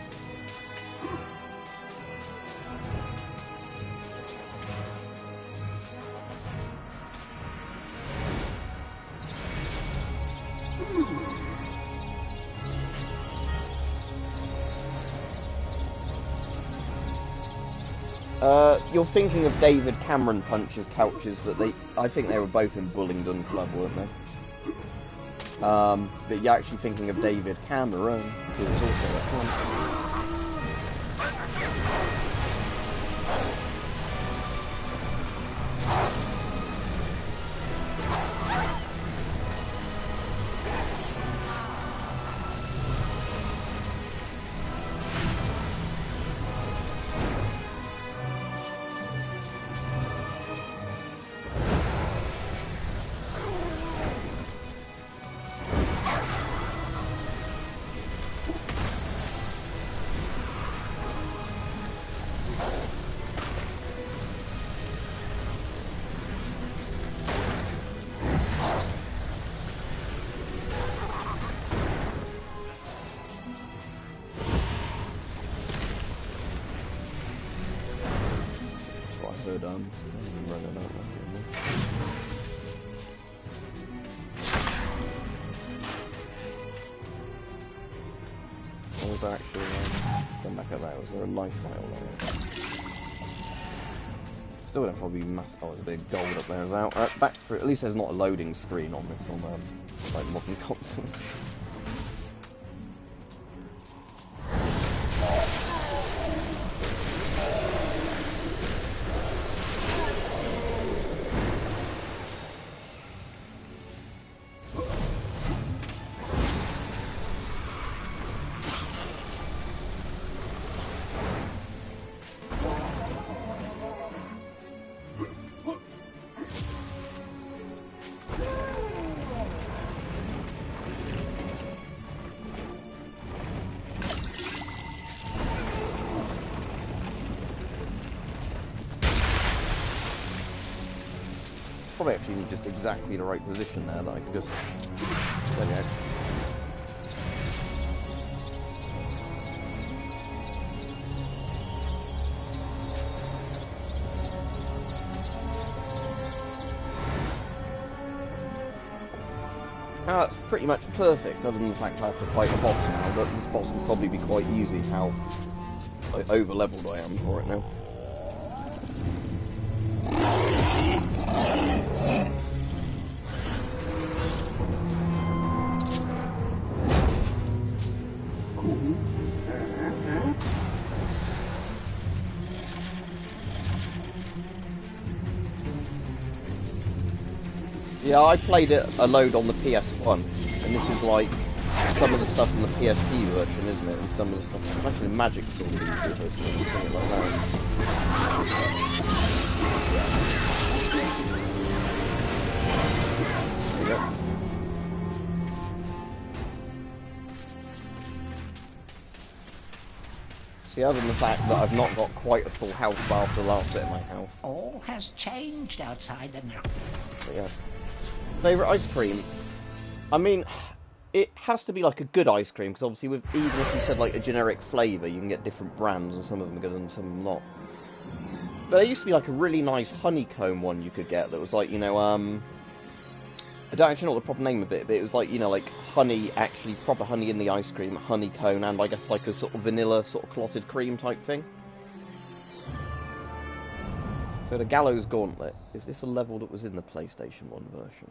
You're thinking of David Cameron Punch's couches, but I think they were both in Bullingdon Club, weren't they? But you're actually thinking of David Cameron, who was also at Gauntlet. Was there a life vial there? Still gonna probably be massive. Oh, there's a bit of gold up there as well. Back for at least there's not a loading screen on this on like modern consoles. Probably actually in just exactly the right position there that I could just... There we go. Now that's pretty much perfect, other than the fact I have to fight a boss now, but this boss will probably be quite easy how like, over-leveled I am for it now. Yeah, I played it a load on the PS1, and this is like some of the stuff in the PSP version, isn't it? And some of the stuff, actually Magic Sword is something like that. There you go. See, other than the fact that I've not got quite a full health bar after the last bit of my health. All has changed outside the... But yeah. Favourite ice cream? I mean, it has to be like a good ice cream, because obviously with even if you said like a generic flavour, you can get different brands, and some of them are good and some of them not. But there used to be like a really nice honeycomb one you could get that was like, you know, I don't actually know what the proper name of it, but it was like, you know, like honey, actually proper honey in the ice cream, honeycomb, and I guess like a sort of vanilla sort of clotted cream type thing. So the Gallows Gauntlet, is this a level that was in the PlayStation 1 version?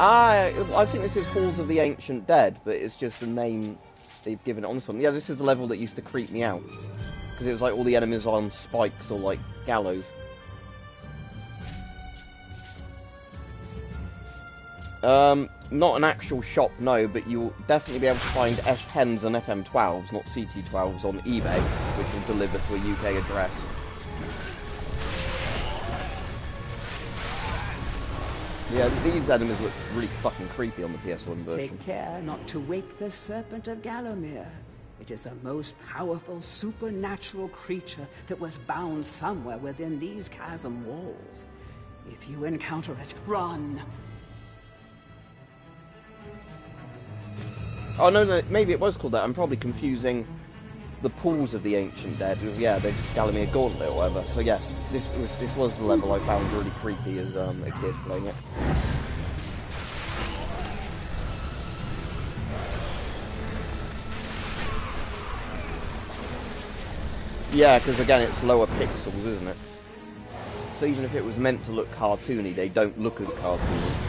I think this is Halls of the Ancient Dead, but it's just the name they've given it on this one. Yeah, this is the level that used to creep me out, because it was like all the enemies on spikes or like gallows. Not an actual shop, no, but you'll definitely be able to find S10s and FM12s, not CT12s, on eBay, which will deliver to a UK address. Yeah, these enemies look really fucking creepy on the PS1 version. Take care not to wake the Serpent of Gallowmere. It is a most powerful supernatural creature that was bound somewhere within these chasm walls. If you encounter it, run! Oh no, maybe it was called that. I'm probably confusing the pools of the ancient dead. Yeah, the Gallows Gauntlet or whatever. So yes, this was the level I found really creepy as a kid playing it. Yeah, because again, it's lower pixels, isn't it? So even if it was meant to look cartoony, they don't look as cartoony.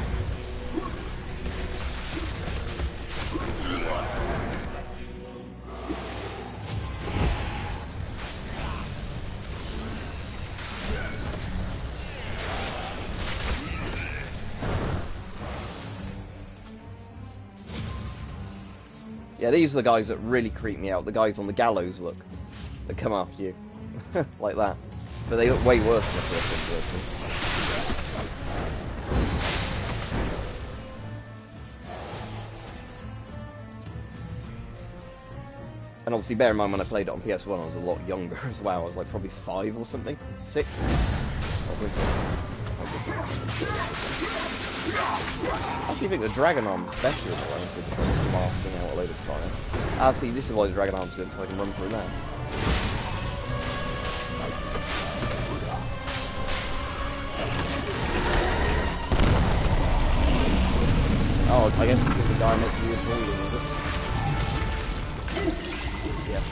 Yeah, these are the guys that really creep me out. The guys on the gallows, look. That come after you. Like that. But they look way worse than the first version. And obviously bear in mind when I played it on PS1 I was a lot younger as well. I was like probably 5 or something. 6? I actually think the Dragon Arm's better in the way because it's blasting out a load of fire. Ah, see, this is why the Dragon Arm's good, because I can run through now. Oh, I guess it's just the guy next to you is holding, is it? Yes.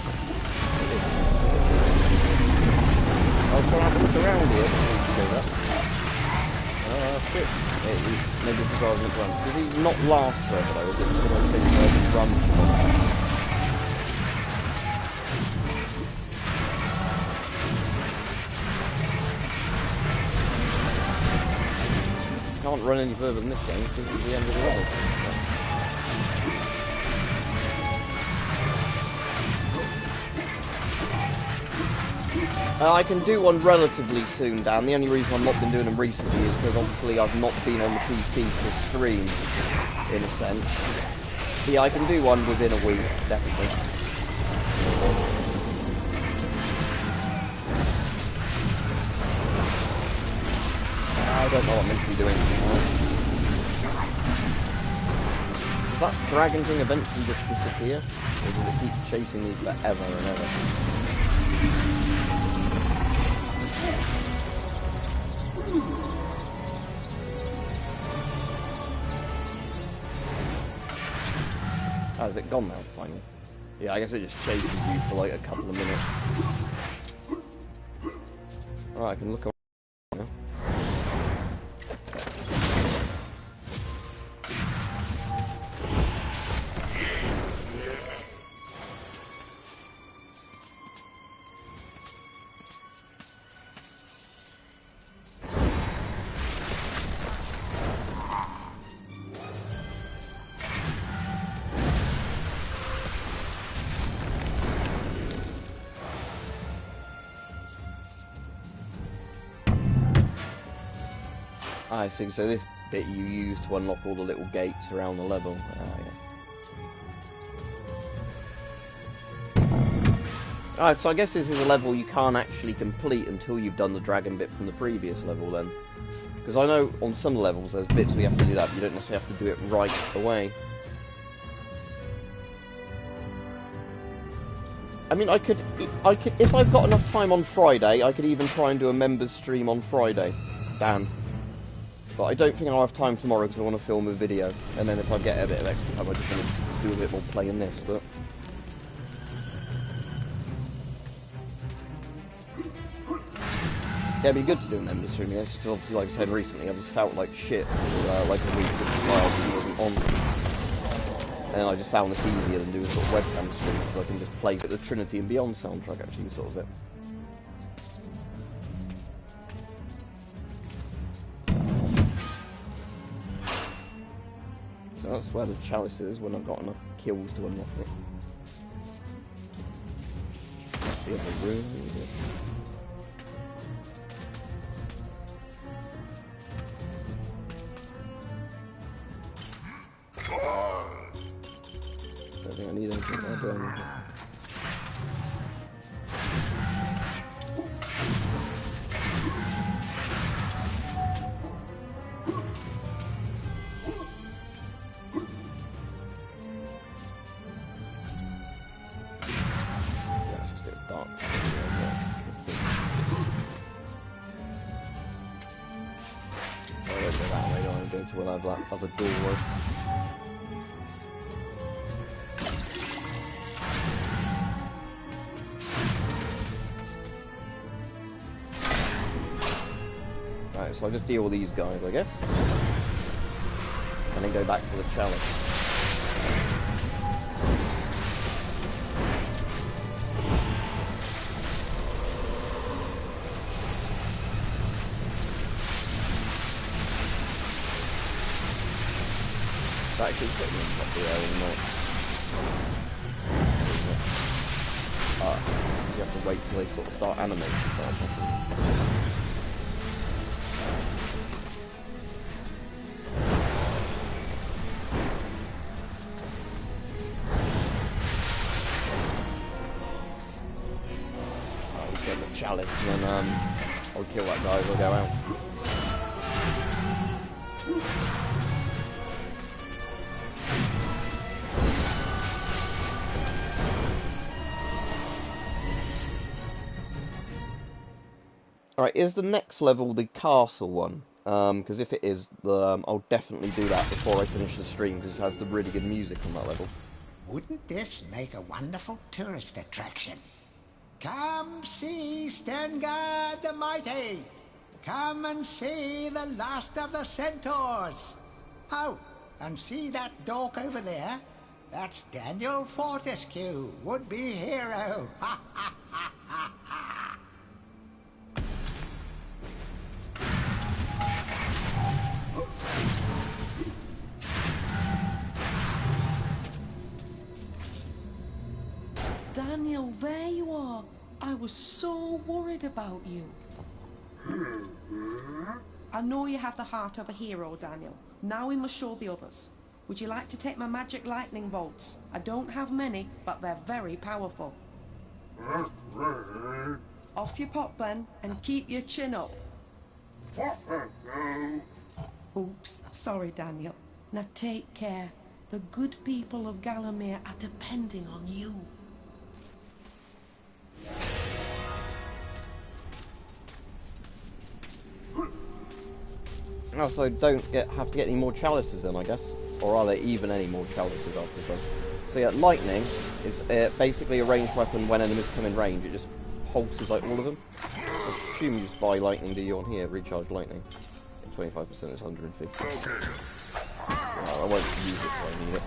I'll try and have a look around here before you say that. Shit. Maybe this is why I was going to run. Does he not last forever though? Is it just one of those things where I can run Can't run any further than this game because it's the end of the level. I can do one relatively soon, Dan. The only reason I've not been doing them recently is because obviously I've not been on the PC to stream, in a sense. But yeah, I can do one within a week, definitely. I don't know what I'm meant to be doing. Does that dragon thing eventually just disappear? Or does it keep chasing me forever and ever? Oh, is it gone now, finally? Yeah, I guess it just chases you for like a couple of minutes. Alright, I can look around now. I see, so this bit you use to unlock all the little gates around the level. Yeah. Alright, so I guess this is a level you can't actually complete until you've done the dragon bit from the previous level then. Because I know on some levels there's bits where you have to do that, but you don't necessarily have to do it right away. I mean, I could, if I've got enough time on Friday, I could even try and do a members stream on Friday. Dan. But I don't think I'll have time tomorrow because I want to film a video. And then if I get a bit of extra time, I just want to do a bit more playing this, but... Yeah, it'd be good to do a members stream, yeah, just obviously, like I said recently, I just felt like shit for like a week while he wasn't on. And I just found this easier than doing sort of webcam stream, so I can just play the Trinity and Beyond soundtrack, actually, sort of it. So that's where the chalice is when I've got enough kills to unlock it. That's the other room. Don't think I need anything there, do I? go that way, don't go to where that other door was. Right, so I'll just deal with these guys, I guess. And then go back to the chalice. Actually, it's getting up the air, isn't it? You have to wait till they sort of start animating. I'll get the chalice and then I'll kill that guy as I go out. Alright, is the next level the castle one? Because if it is, I'll definitely do that before I finish the stream, because it has the really good music on that level. Wouldn't this make a wonderful tourist attraction? Come see Stengard the Mighty! Come and see the last of the centaurs! Oh, and see that dork over there? That's Daniel Fortescue, would-be hero! Ha ha ha ha ha! Daniel, there you are. I was so worried about you. I know you have the heart of a hero, Daniel. Now we must show the others. Would you like to take my magic lightning bolts? I don't have many, but they're very powerful. Off you pop then, and keep your chin up. Oops, sorry, Daniel. Now take care. The good people of Gallowmere are depending on you. Oh, so I don't have to get any more chalices then, I guess? Or are there even any more chalices after this one? So yeah, lightning is basically a ranged weapon when enemies come in range. It just pulses like all of them. I assume you just buy lightning, do you, on here? Recharge lightning. 25% is 150. I won't use it, so I need it.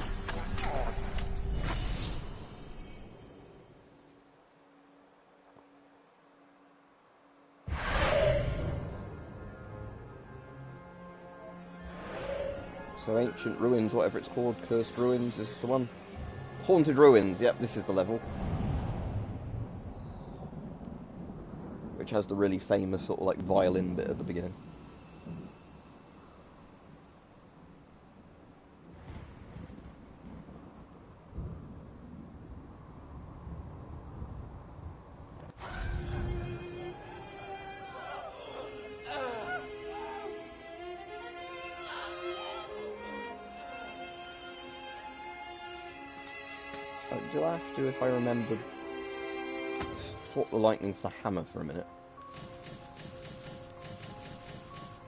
So ancient ruins, whatever it's called, cursed ruins, is this the one? Haunted ruins, yep, this is the level. Which has the really famous sort of like violin bit at the beginning. Do I have to, if I remember, swap the lightning for the hammer for a minute?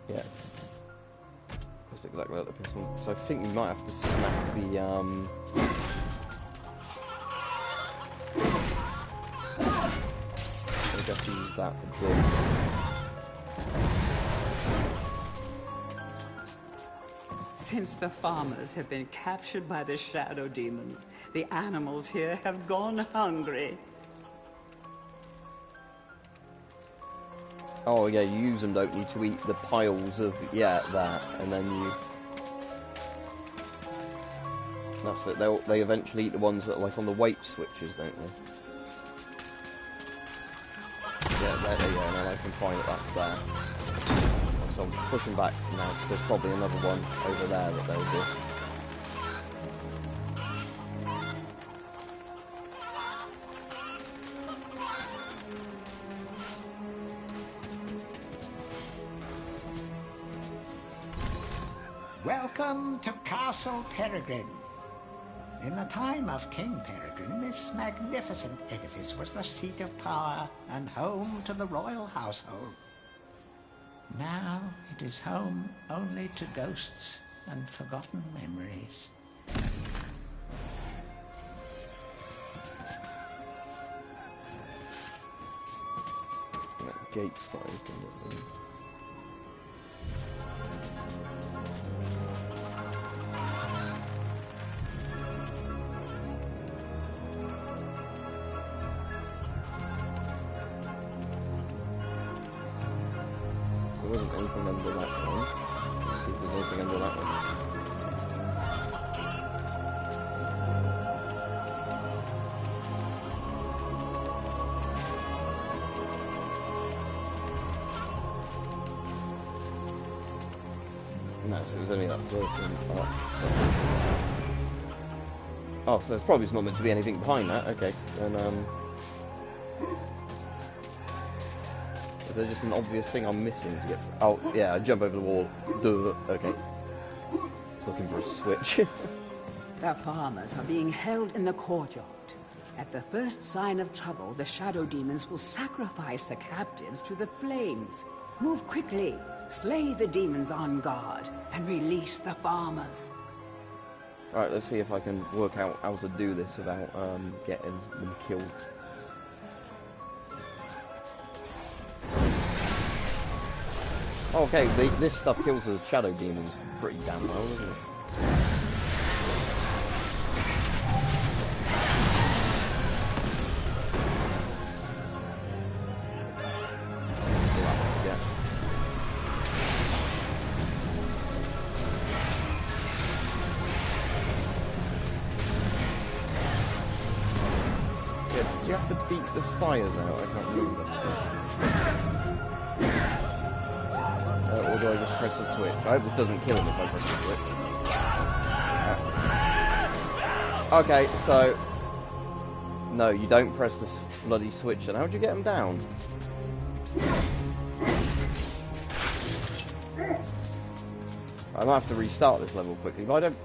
Yeah. Just exactly like the pistol. So I think we might have to smack the, I just use that for this. Since the farmers have been captured by the shadow demons, the animals here have gone hungry. Oh yeah, you use them, don't you, to eat the piles of, yeah, that, and then you... That's it, they eventually eat the ones that are like on the weight switches, don't they? Yeah, there you go, and then I can find that that's there. So I'm pushing back now, because there's probably another one over there that they'll do. Welcome to Castle Peragrin. In the time of King Peragrin, this magnificent edifice was the seat of power and home to the royal household. Now it is home only to ghosts and forgotten memories. That gate's not open. There wasn't anything under that one. Let's see if there's anything under that one. No, so it was only that first one. Oh, so there's probably not meant to be anything behind that. Okay, then is there just an obvious thing I'm missing to get? Oh, yeah, I jump over the wall. Duh. Okay. Looking for a switch. The farmers are being held in the courtyard. At the first sign of trouble, the shadow demons will sacrifice the captives to the flames. Move quickly. Slay the demons on guard and release the farmers. Right, let's see if I can work out how to do this without getting them killed. Okay, this stuff kills the shadow demons pretty damn well, doesn't it? Do you have to beat the fires out? I can't remember. Or do I just press the switch? I hope this doesn't kill him if I press the switch. Okay, so... No, you don't press this bloody switch, then how'd you get him down? I might have to restart this level quickly, but I don't...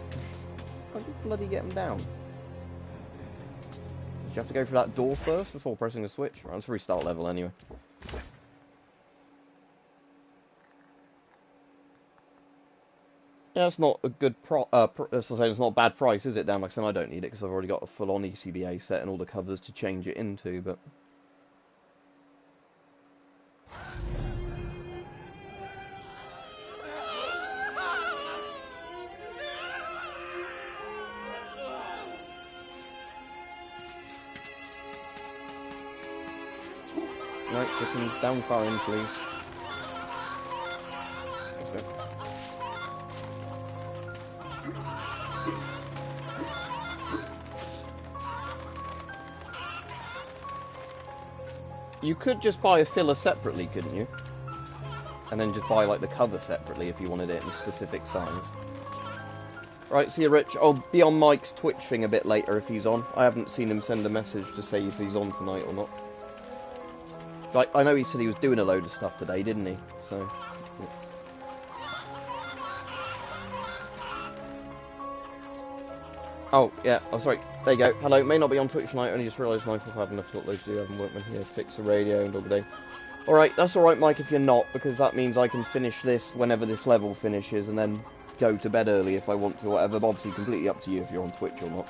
How'd you bloody get him down? Did you have to go through that door first before pressing the switch? Right, let's restart level anyway. Yeah, it's not a good it's not a bad price, is it, Dan? Like I said, I don't need it because I've already got a full-on ECBA set and all the covers to change it into, but... Right, chickens, down far in, please. That's it. You could just buy a filler separately, couldn't you? And then just buy, like, the cover separately if you wanted it in a specific size. Right, see you, Rich. I'll be on Mike's Twitch thing a bit later if he's on. I haven't seen him send a message to say if he's on tonight or not. Like, I know he said he was doing a load of stuff today, didn't he? So, yeah. Oh, yeah, oh, sorry. There you go. Hello, may not be on Twitch tonight, only just realised life if I have enough to upload to do. I haven't worked here, fix the radio and all the day. Alright, that's alright, Mike, if you're not, because that means I can finish this whenever this level finishes and then go to bed early if I want to, whatever. But obviously, completely up to you if you're on Twitch or not.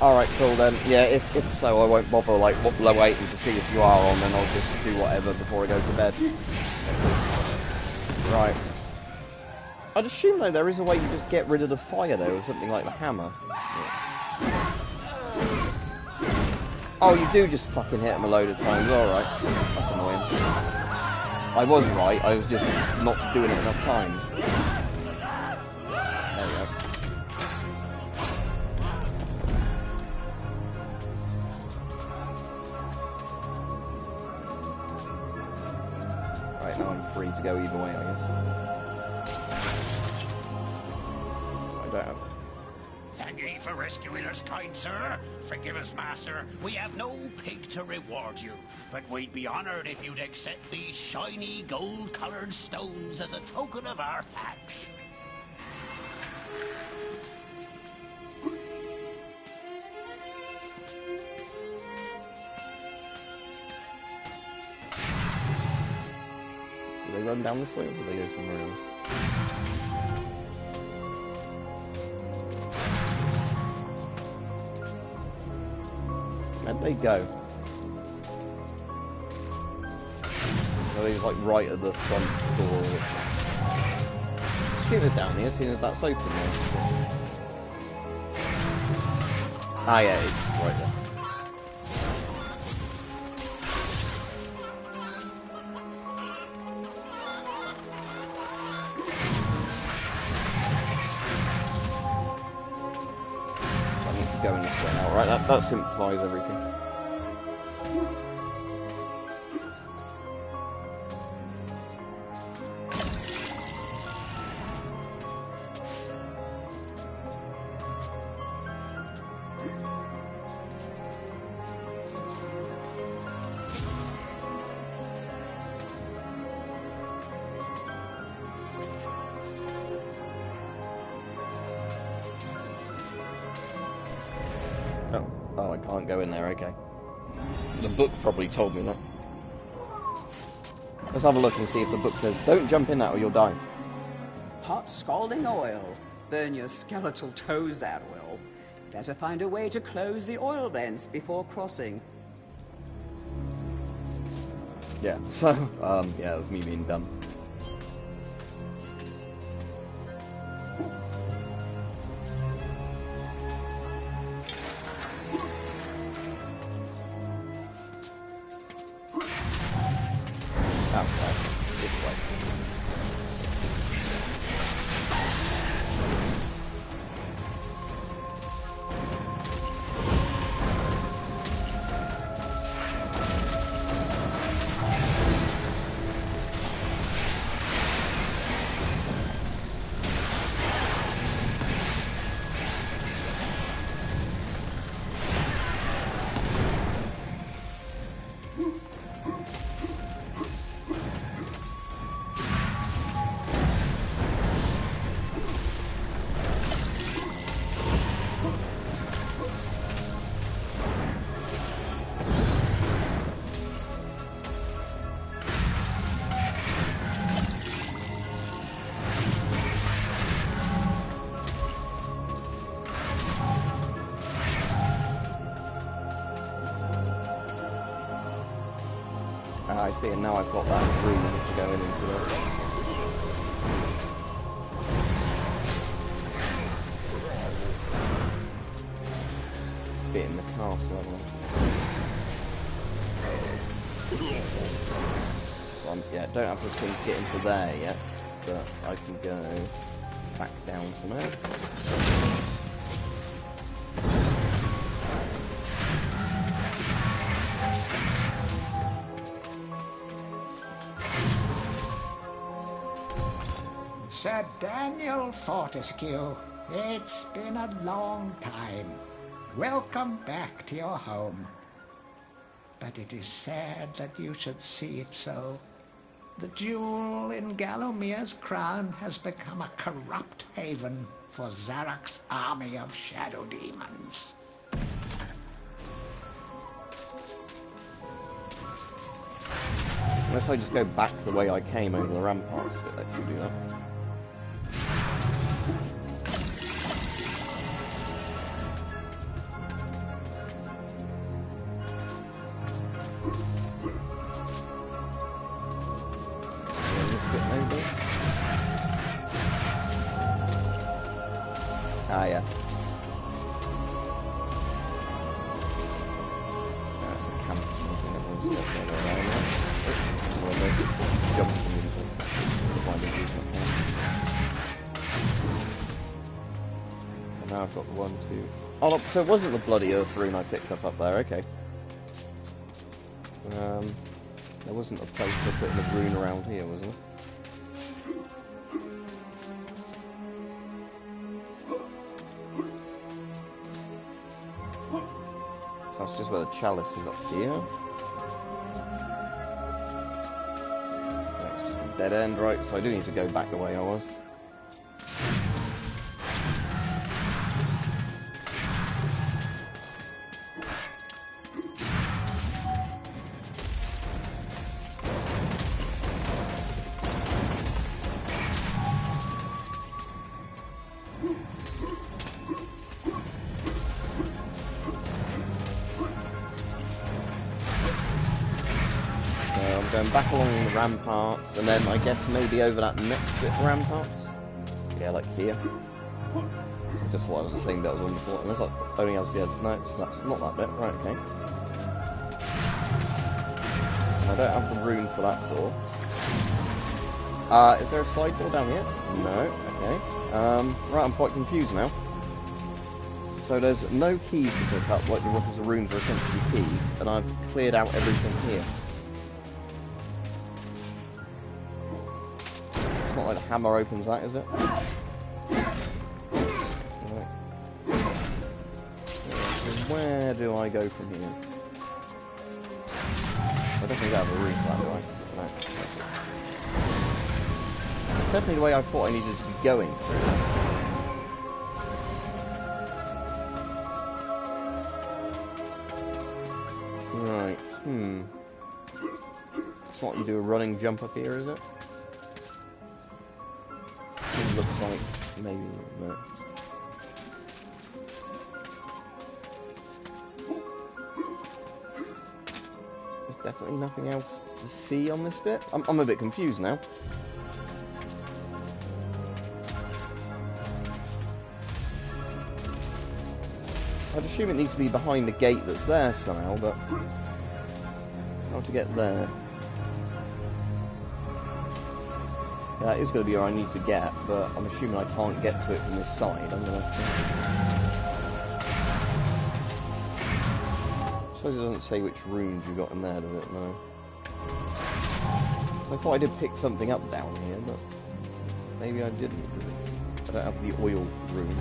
Alright, cool then. Yeah, if so, I won't bother, like, waiting to see if you are on, then I'll just do whatever before I go to bed. Right. I'd assume, though, there is a way you just get rid of the fire, though, or something like the hammer. Yeah. Oh, you do just fucking hit him a load of times, alright. That's annoying. I was right, I was just not doing it enough times. There we go. free to go either way, I guess. I don't have... Thank ye for rescuing us, kind sir. Forgive us, master. We have no pig to reward you, but we'd be honored if you'd accept these shiny gold-colored stones as a token of our thanks. Do they run down this way or do they go somewhere else? Where'd they go? Are they just like right at the front door? Shoot it down here, seeing as that's open there. Ah yeah, it's right there. Going this way now, right? That simplifies everything. Oh, I can't go in there, okay. The book probably told me that. Let's have a look and see if the book says, don't jump in that or you'll die. Hot scalding oil. Burn your skeletal toes at will. Better find a way to close the oil vents before crossing. Yeah, so, yeah, that's me being dumb. I see, and now I've got that room to go in into the... Bit in the castle, haven't I? So yeah, don't have to think to get into there yet, but I can go back down somewhere. Sir Daniel Fortescue, it's been a long time. Welcome back to your home. But it is sad that you should see it so. The jewel in Gallomir's crown has become a corrupt haven for Zarak's army of shadow demons. Unless I just go back the way I came over the ramparts, if it lets you do that. Ah, yeah. That's a camp. And now I've got the 1, 2... Oh, look, so it wasn't the bloody earth rune I picked up there, okay. There wasn't a place to put the rune around here, was there? That's just where the chalice is up here. That's just a dead end, right? So I do need to go back the way I was. Back along the ramparts, and then I guess maybe over that next bit of ramparts. Yeah, like here. So just what I was the same bit I was on before. Unless I only has the no, that's not that bit. Right, okay. I don't have the room for that door. Is there a side door down here? No. Okay. Right, I'm quite confused now. So there's no keys to pick up, like the rooms are essentially keys, and I've cleared out everything here. It's not like the hammer opens that, is it? Right. So where do I go from here? I don't think I have a room for that, do I? No. It's definitely the way I thought I needed to be going through. Right, It's not you do a running jump up here, is it? It looks like maybe no. There's definitely nothing else to see on this bit. I'm a bit confused now. I'd assume it needs to be behind the gate that's there somehow, but how to get there? Yeah, that is going to be where I need to get, but I'm assuming I can't get to it from this side. I'm going to... I suppose it doesn't say which rooms you got in there, does it? No. So I thought I did pick something up down here, but maybe I didn't, because I don't have the oil room.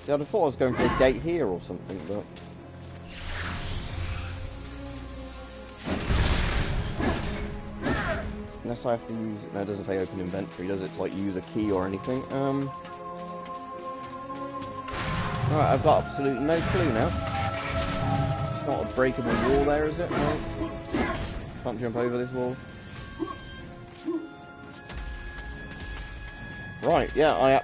See, I'd have thought I was going for a gate here or something, but... Unless I have to use... No, it doesn't say open inventory, does it? It's like use a key or anything. Alright, I've got absolutely no clue now. It's not a breakable wall there, is it? No. Can't jump over this wall. Right, yeah, I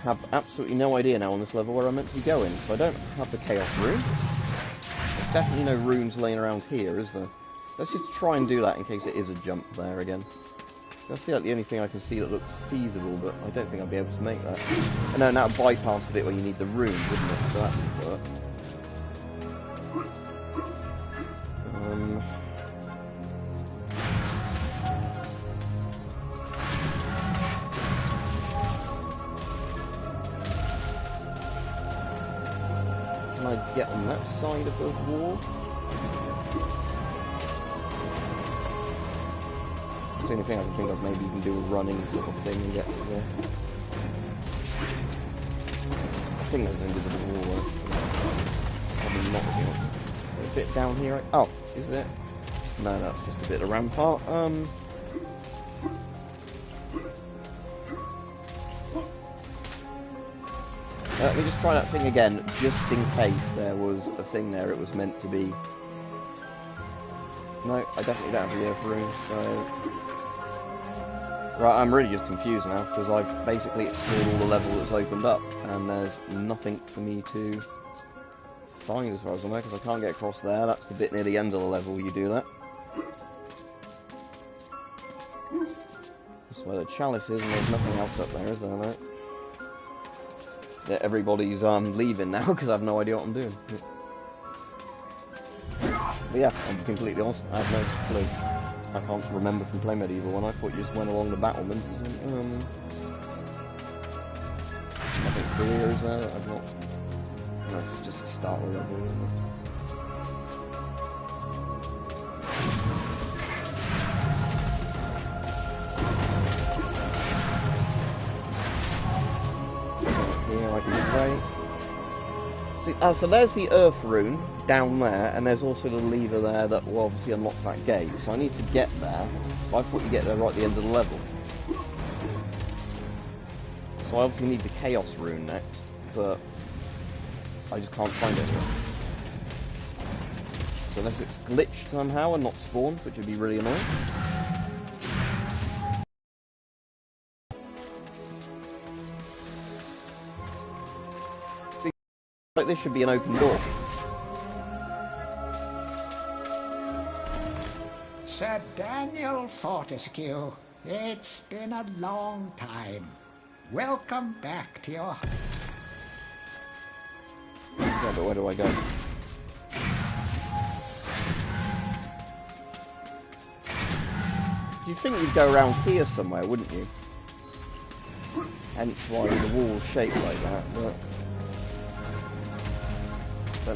have absolutely no idea now on this level where I'm meant to be going, so I don't have the chaos room. There's definitely no runes laying around here, is there? Let's just try and do that in case it is a jump there again. That's the only thing I can see that looks feasible, but I don't think I'll be able to make that. And no, now bypass the bit where you need the room, wouldn't it? So that would work. Can I get on that side of the wall? That's the only thing I can think of. Maybe you can do a running sort of thing and get to there. I think there's an invisible wall there. Probably not, is it? A bit down here. Oh, is it? No, that's just a bit of rampart. Let me just try that thing again, just in case there was a thing there it was meant to be. No, I definitely don't have the earth room, so... Right, I'm really just confused now, because I've basically explored all the level that's opened up, and there's nothing for me to find as far as I know, because I can't get across there. That's the bit near the end of the level you do that. That's where the chalice is, and there's nothing else up there, is there, no? Yeah, everybody's leaving now, because I have no idea what I'm doing. But yeah, I'm completely honest, I have no clue. I can't remember from playing Medieval when I thought you just went along the battlements. Nothing clear, is there? I've not... No, it's just a starter level, isn't it? I can just wait. See, so there's the Earth rune down there, and there's also the lever there that will obviously unlock that gate. So I need to get there. But I thought you get there right at the end of the level. So I obviously need the Chaos rune next, but I just can't find it here. So unless it's glitched somehow and not spawned, which would be really annoying. See, like this should be an open door. Sir Daniel Fortescue, it's been a long time. Welcome back to your... Yeah, but where do I go? You'd think you'd go around here somewhere, wouldn't you? Hence why the wall's shaped like that, but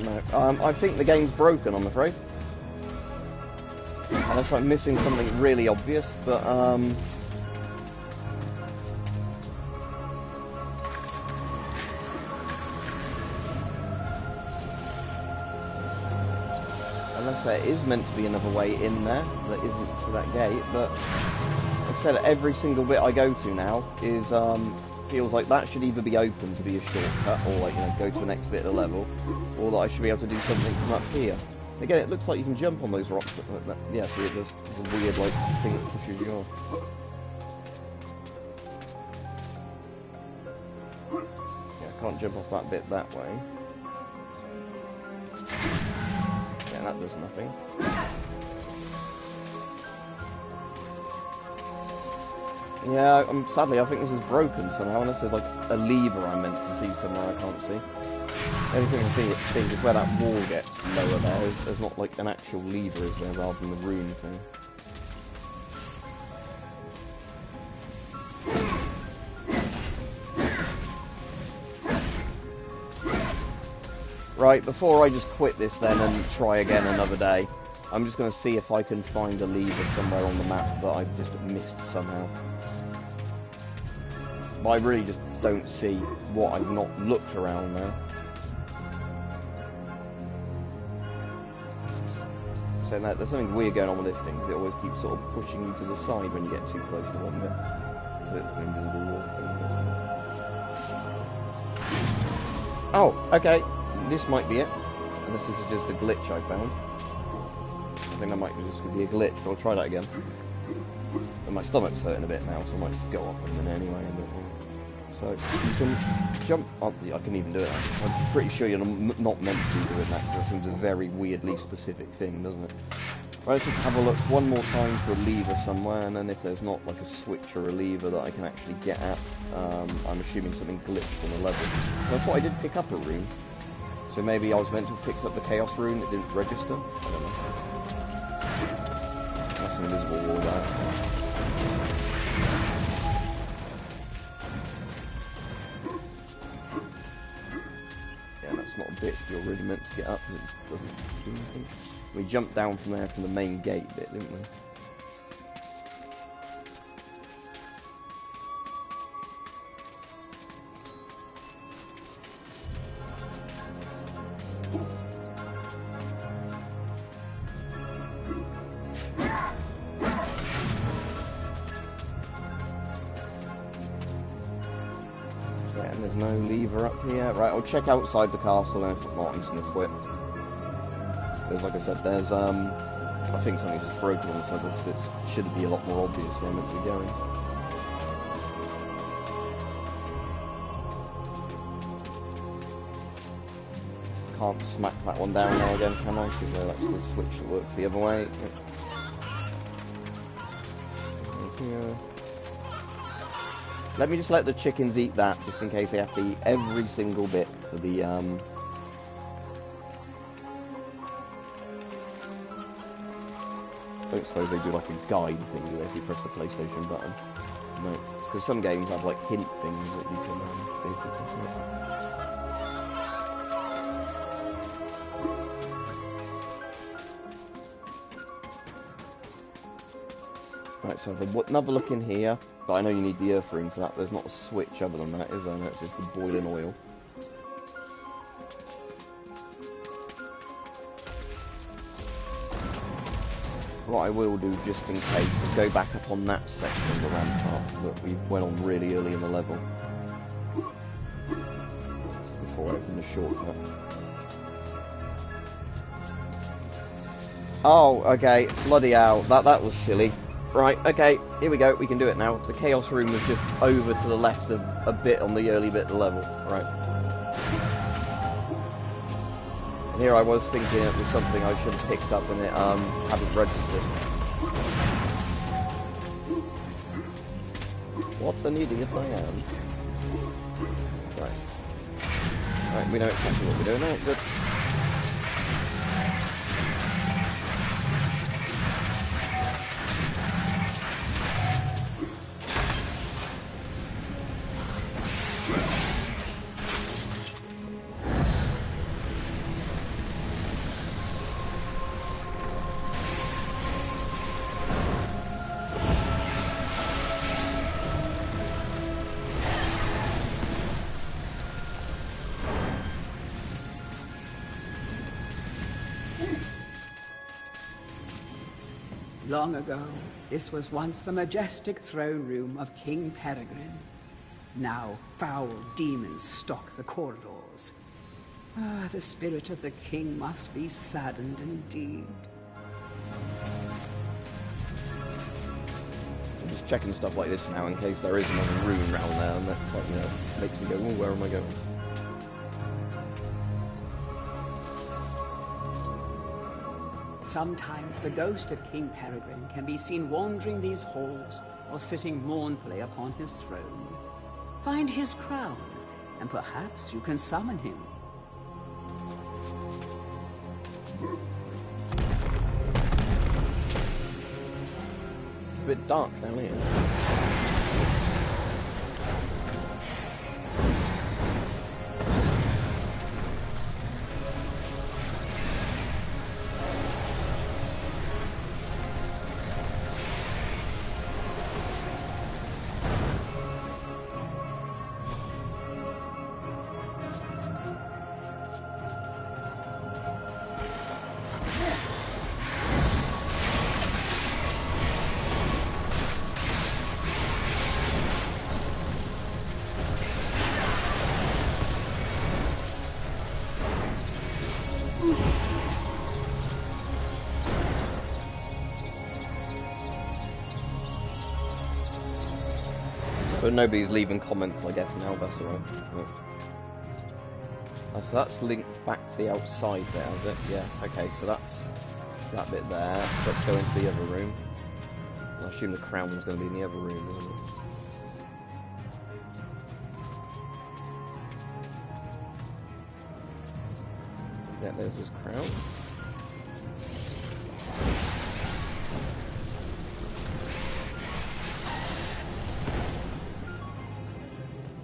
no. I think the game's broken, I'm afraid. Unless I'm missing something really obvious, but unless there is meant to be another way in there that isn't to that gate, but like I said, every single bit I go to now is feels like that should either be open to be a shortcut, or like, you know, go to the next bit of the level, or that I should be able to do something from up here. Again, it looks like you can jump on those rocks like that. Yeah, see, there's a weird like thing that pushes you off. Yeah, I can't jump off that bit that way. Yeah, that does nothing. Yeah, sadly I think this is broken somehow, unless there's like a lever I'm meant to see somewhere I can't see. The only thing I think is where that wall gets lower there, there's not like an actual lever, is there, rather than the rune thing. Right, before I just quit this then and try again another day, I'm just going to see if I can find a lever somewhere on the map that I've just missed somehow. But I really just don't see what I've not looked around there. So no, there's something weird going on with this thing, because it always keeps sort of pushing you to the side when you get too close to one bit. So it's an invisible wall thing. Oh, okay. This might be it. Unless this is just a glitch I found. I think that might just be a glitch, but I'll try that again. And my stomach's hurting a bit now, so I might just go off in a minute anyway. So you can jump up. I can even do it. I'm pretty sure you're not meant to be doing that, because that seems a very weirdly specific thing, doesn't it? Right, let's just have a look one more time for a lever somewhere, and then if there's not like a switch or a lever that I can actually get at, I'm assuming something glitched on the level. So I thought I did pick up a rune. So maybe I was meant to have picked up the Chaos rune, it didn't register? I don't know. That's an invisible wall there. Yeah, that's not a bit you're really meant to get up, because it doesn't do anything. We jumped down from there from the main gate bit, didn't we? No lever up here. Right, I'll check outside the castle, and if not, I'm just going to quit. Because like I said, there's, I think something just broken on this level, because it should be a lot more obvious where I'm meant to be going. Just can't smack that one down now again, can I? Because that's the switch that works the other way. Here. Let me just let the chickens eat that, just in case they have to eat every single bit for the, I don't suppose they do like a guide thing, do they, if you press the PlayStation button? No, it's because some games have like hint things that you can, do for consider. Right, so have another look in here. But I know you need the earth rune for that. There's not a switch other than that, is there? No, it's just the boiling oil. what I will do, just in case, is go back up on that section of the rampart that we went on really early in the level. Before I open the shortcut. Oh, okay, bloody hell, that was silly. Right, okay, here we go, we can do it now. The Chaos Room was just over to the left of a bit on the early bit of the level. Right. And here I was thinking it was something I should have picked up and it hadn't registered. What an idiot I am. Right. Right, we know exactly what we're doing now, good. Long ago, this was once the majestic throne room of King Peragrin. Now foul demons stalk the corridors. Ah, the spirit of the king must be saddened indeed. I'm just checking stuff like this now in case there is another room around there, and that's like, you know, makes me go, oh, where am I going? Sometimes the ghost of King Peragrin can be seen wandering these halls or sitting mournfully upon his throne. Find his crown, and perhaps you can summon him. It's a bit dark down here. But nobody's leaving comments, I guess, now, that's alright. Yeah. Oh, so that's linked back to the outside there, is it? Yeah, okay, so that's that bit there. So let's go into the other room. I assume the crown was going to be in the other room, isn't it? Yeah, there's his crown.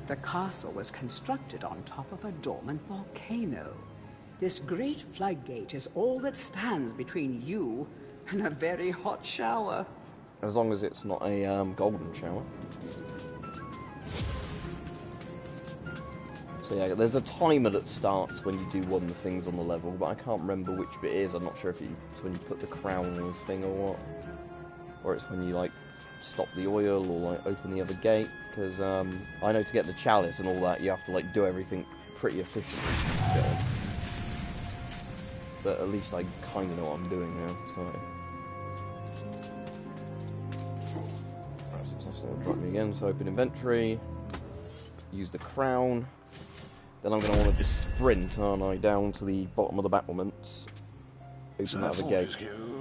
The castle was constructed on top of a dormant volcano. This great floodgate is all that stands between you and a very hot shower. As long as it's not a golden shower. So yeah, there's a timer that starts when you do one of the things on the level, but I can't remember which bit it is. I'm not sure if it's when you put the crown on his thing or what. Or it's when you, like, stop the oil or, like, open the other gate. Because I know to get the chalice and all that, you have to, like, do everything pretty efficiently still. But at least I kind of know what I'm doing now, so... Right, so that's going to drop me again. So open inventory, use the crown. Then I'm going to want to just sprint, aren't I, down to the bottom of the battlements. Open that other gate.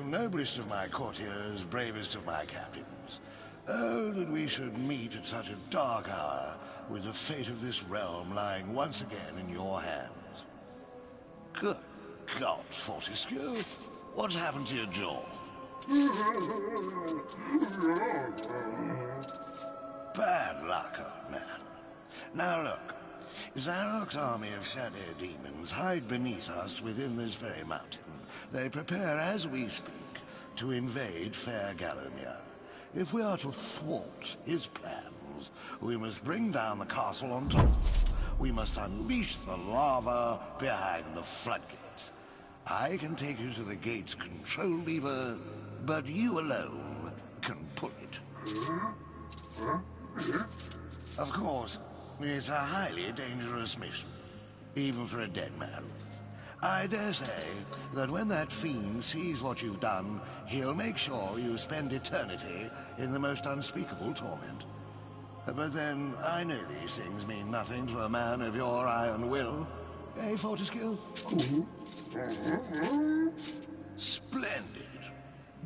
Noblest of my courtiers, bravest of my captains. Oh, that we should meet at such a dark hour, with the fate of this realm lying once again in your hands. Good God, Fortescue, what's happened to your jaw? Bad luck, old man. Now look, Zarok's army of shadow demons hide beneath us within this very mountain. They prepare as we speak to invade fair Gallowmere. If we are to thwart his plans, we must bring down the castle on top. We must unleash the lava behind the floodgates. I can take you to the gate's control lever. but you alone can pull it. Of course, it's a highly dangerous mission, even for a dead man. I dare say that when that fiend sees what you've done, he'll make sure you spend eternity in the most unspeakable torment. But then, I know these things mean nothing to a man of your iron will. Eh, Fortescue? Splendid.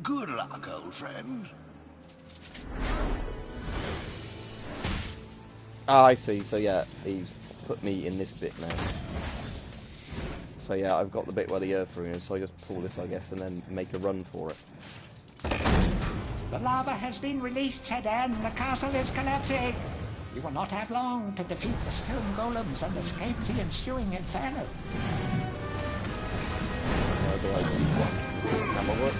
Good luck, old friend. Ah, I see. So yeah, he's put me in this bit now. So yeah, I've got the bit where the earth room is, so I just pull this, I guess, and then make a run for it. The lava has been released, Sedan. The castle is collapsing. You will not have long to defeat the stone golems and escape the ensuing inferno. How do I do that? Does the camera work?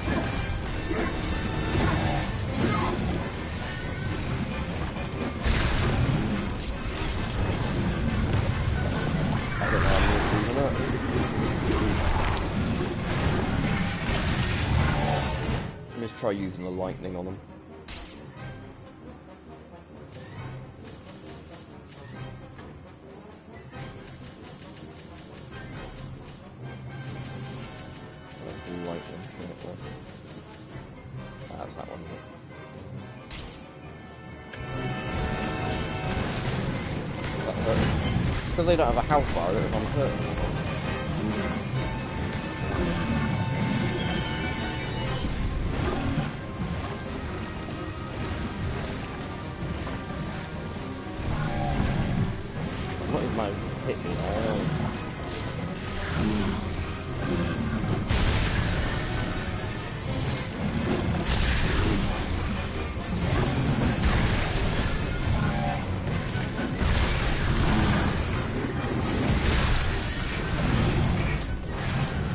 I don't know how many things are there. Let's try using the lightning on them. That's the lightning. That's that one. That hurt. Because they don't have a house bar, I don't know if I'm hurt. What is my hit me now?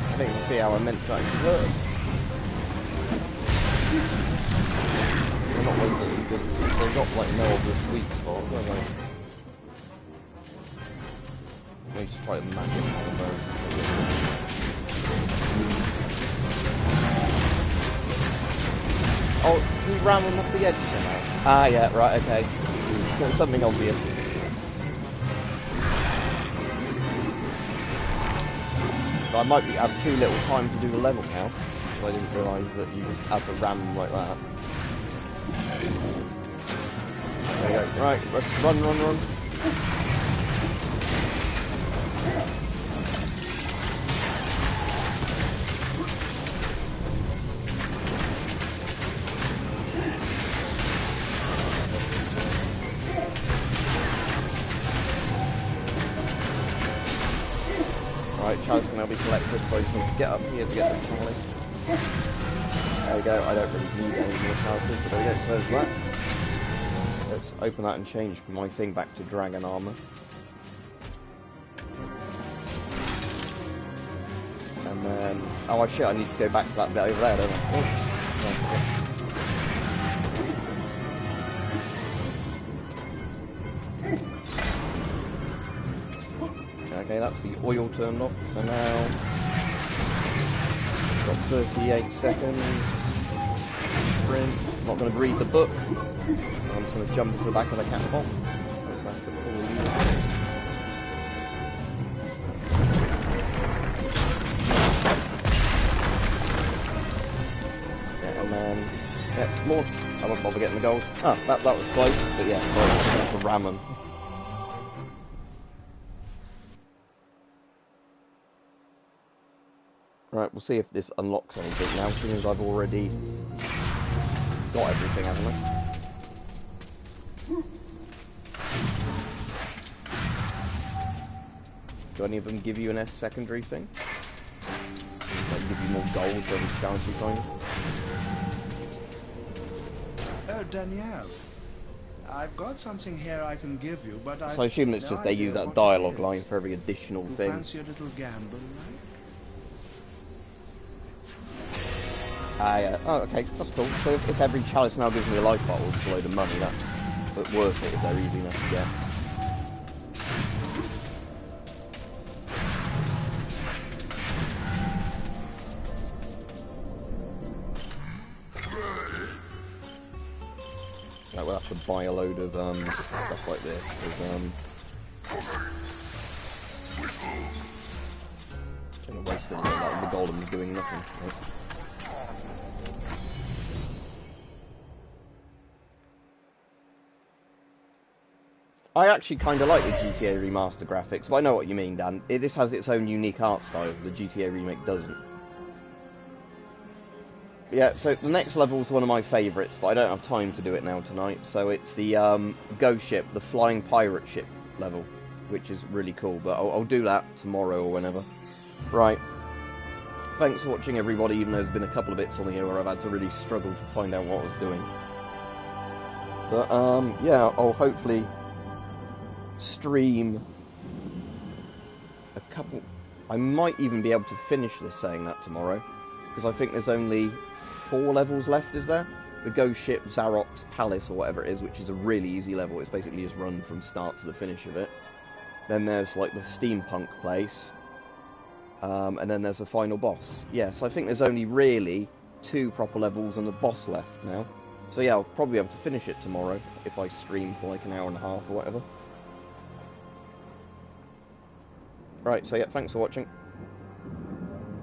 I don't even see how I meant to actually hurt them. They're not ones that you just... They've got like no obvious weak spots, are they? Let me just try the magic on those. Oh, he ran them off the edge somehow. Ah, yeah, right, okay. So it's something obvious. But I might have too little time to do the level now, so I didn't realise that you just had to ram them like that. There you go. Right, let's run, run, run. Right, chalice can now be collected, so I just need to get up here to get the chalice. There we go, I don't really need any more chalices, but there we go, so there's that. Let's open that and change my thing back to dragon armour. And then... oh shit, I need to go back to that bit over there, don't I? Oh, okay, that's the oil turned off, so now... got 38 seconds. Sprint. Not going to read the book. I'm just going to jump into the back of the catapult. That's the cool lever. Yeah, and then... yeah, launch. I won't bother getting the gold. Ah, that was close, but yeah, I'm going to have to ram them. Right, we'll see if this unlocks anything now, seeing as I've already got everything, haven't I? Do any of them give you an secondary thing? Like give you more gold for every chance you find? Oh, Danielle. I've got something here I can give you, but So I assume it's just they use that dialogue line for every additional thing. Fancy a little gamble, right? Ah, yeah. Oh, okay, that's cool. So if every chalice now gives me a life bottle with a load of money, that's worth it if they're easy enough to get. buy a load of stuff like this, because I'm wasting all that, the golem's doing nothing. Right? I actually kind of like the GTA Remaster graphics, but I know what you mean, Dan. This has its own unique art style, the GTA Remake doesn't. Yeah, so the next level is one of my favourites, but I don't have time to do it now tonight, so it's the ghost ship, the flying pirate ship level, which is really cool, but I'll do that tomorrow or whenever. Right. Thanks for watching, everybody, even though there's been a couple of bits on here where I've had to really struggle to find out what I was doing. But, yeah, I'll hopefully stream a couple... I might even be able to finish this saying that tomorrow, because I think there's only 4 levels left, is there? The ghost ship, Zarok's Palace, or whatever it is, which is a really easy level. It's basically just run from start to the finish of it. Then there's, like, the steampunk place. And then there's the final boss. Yeah, so I think there's only really 2 proper levels and a boss left now. So yeah, I'll probably be able to finish it tomorrow, if I stream for like an hour and a half or whatever. Right, so yeah, thanks for watching.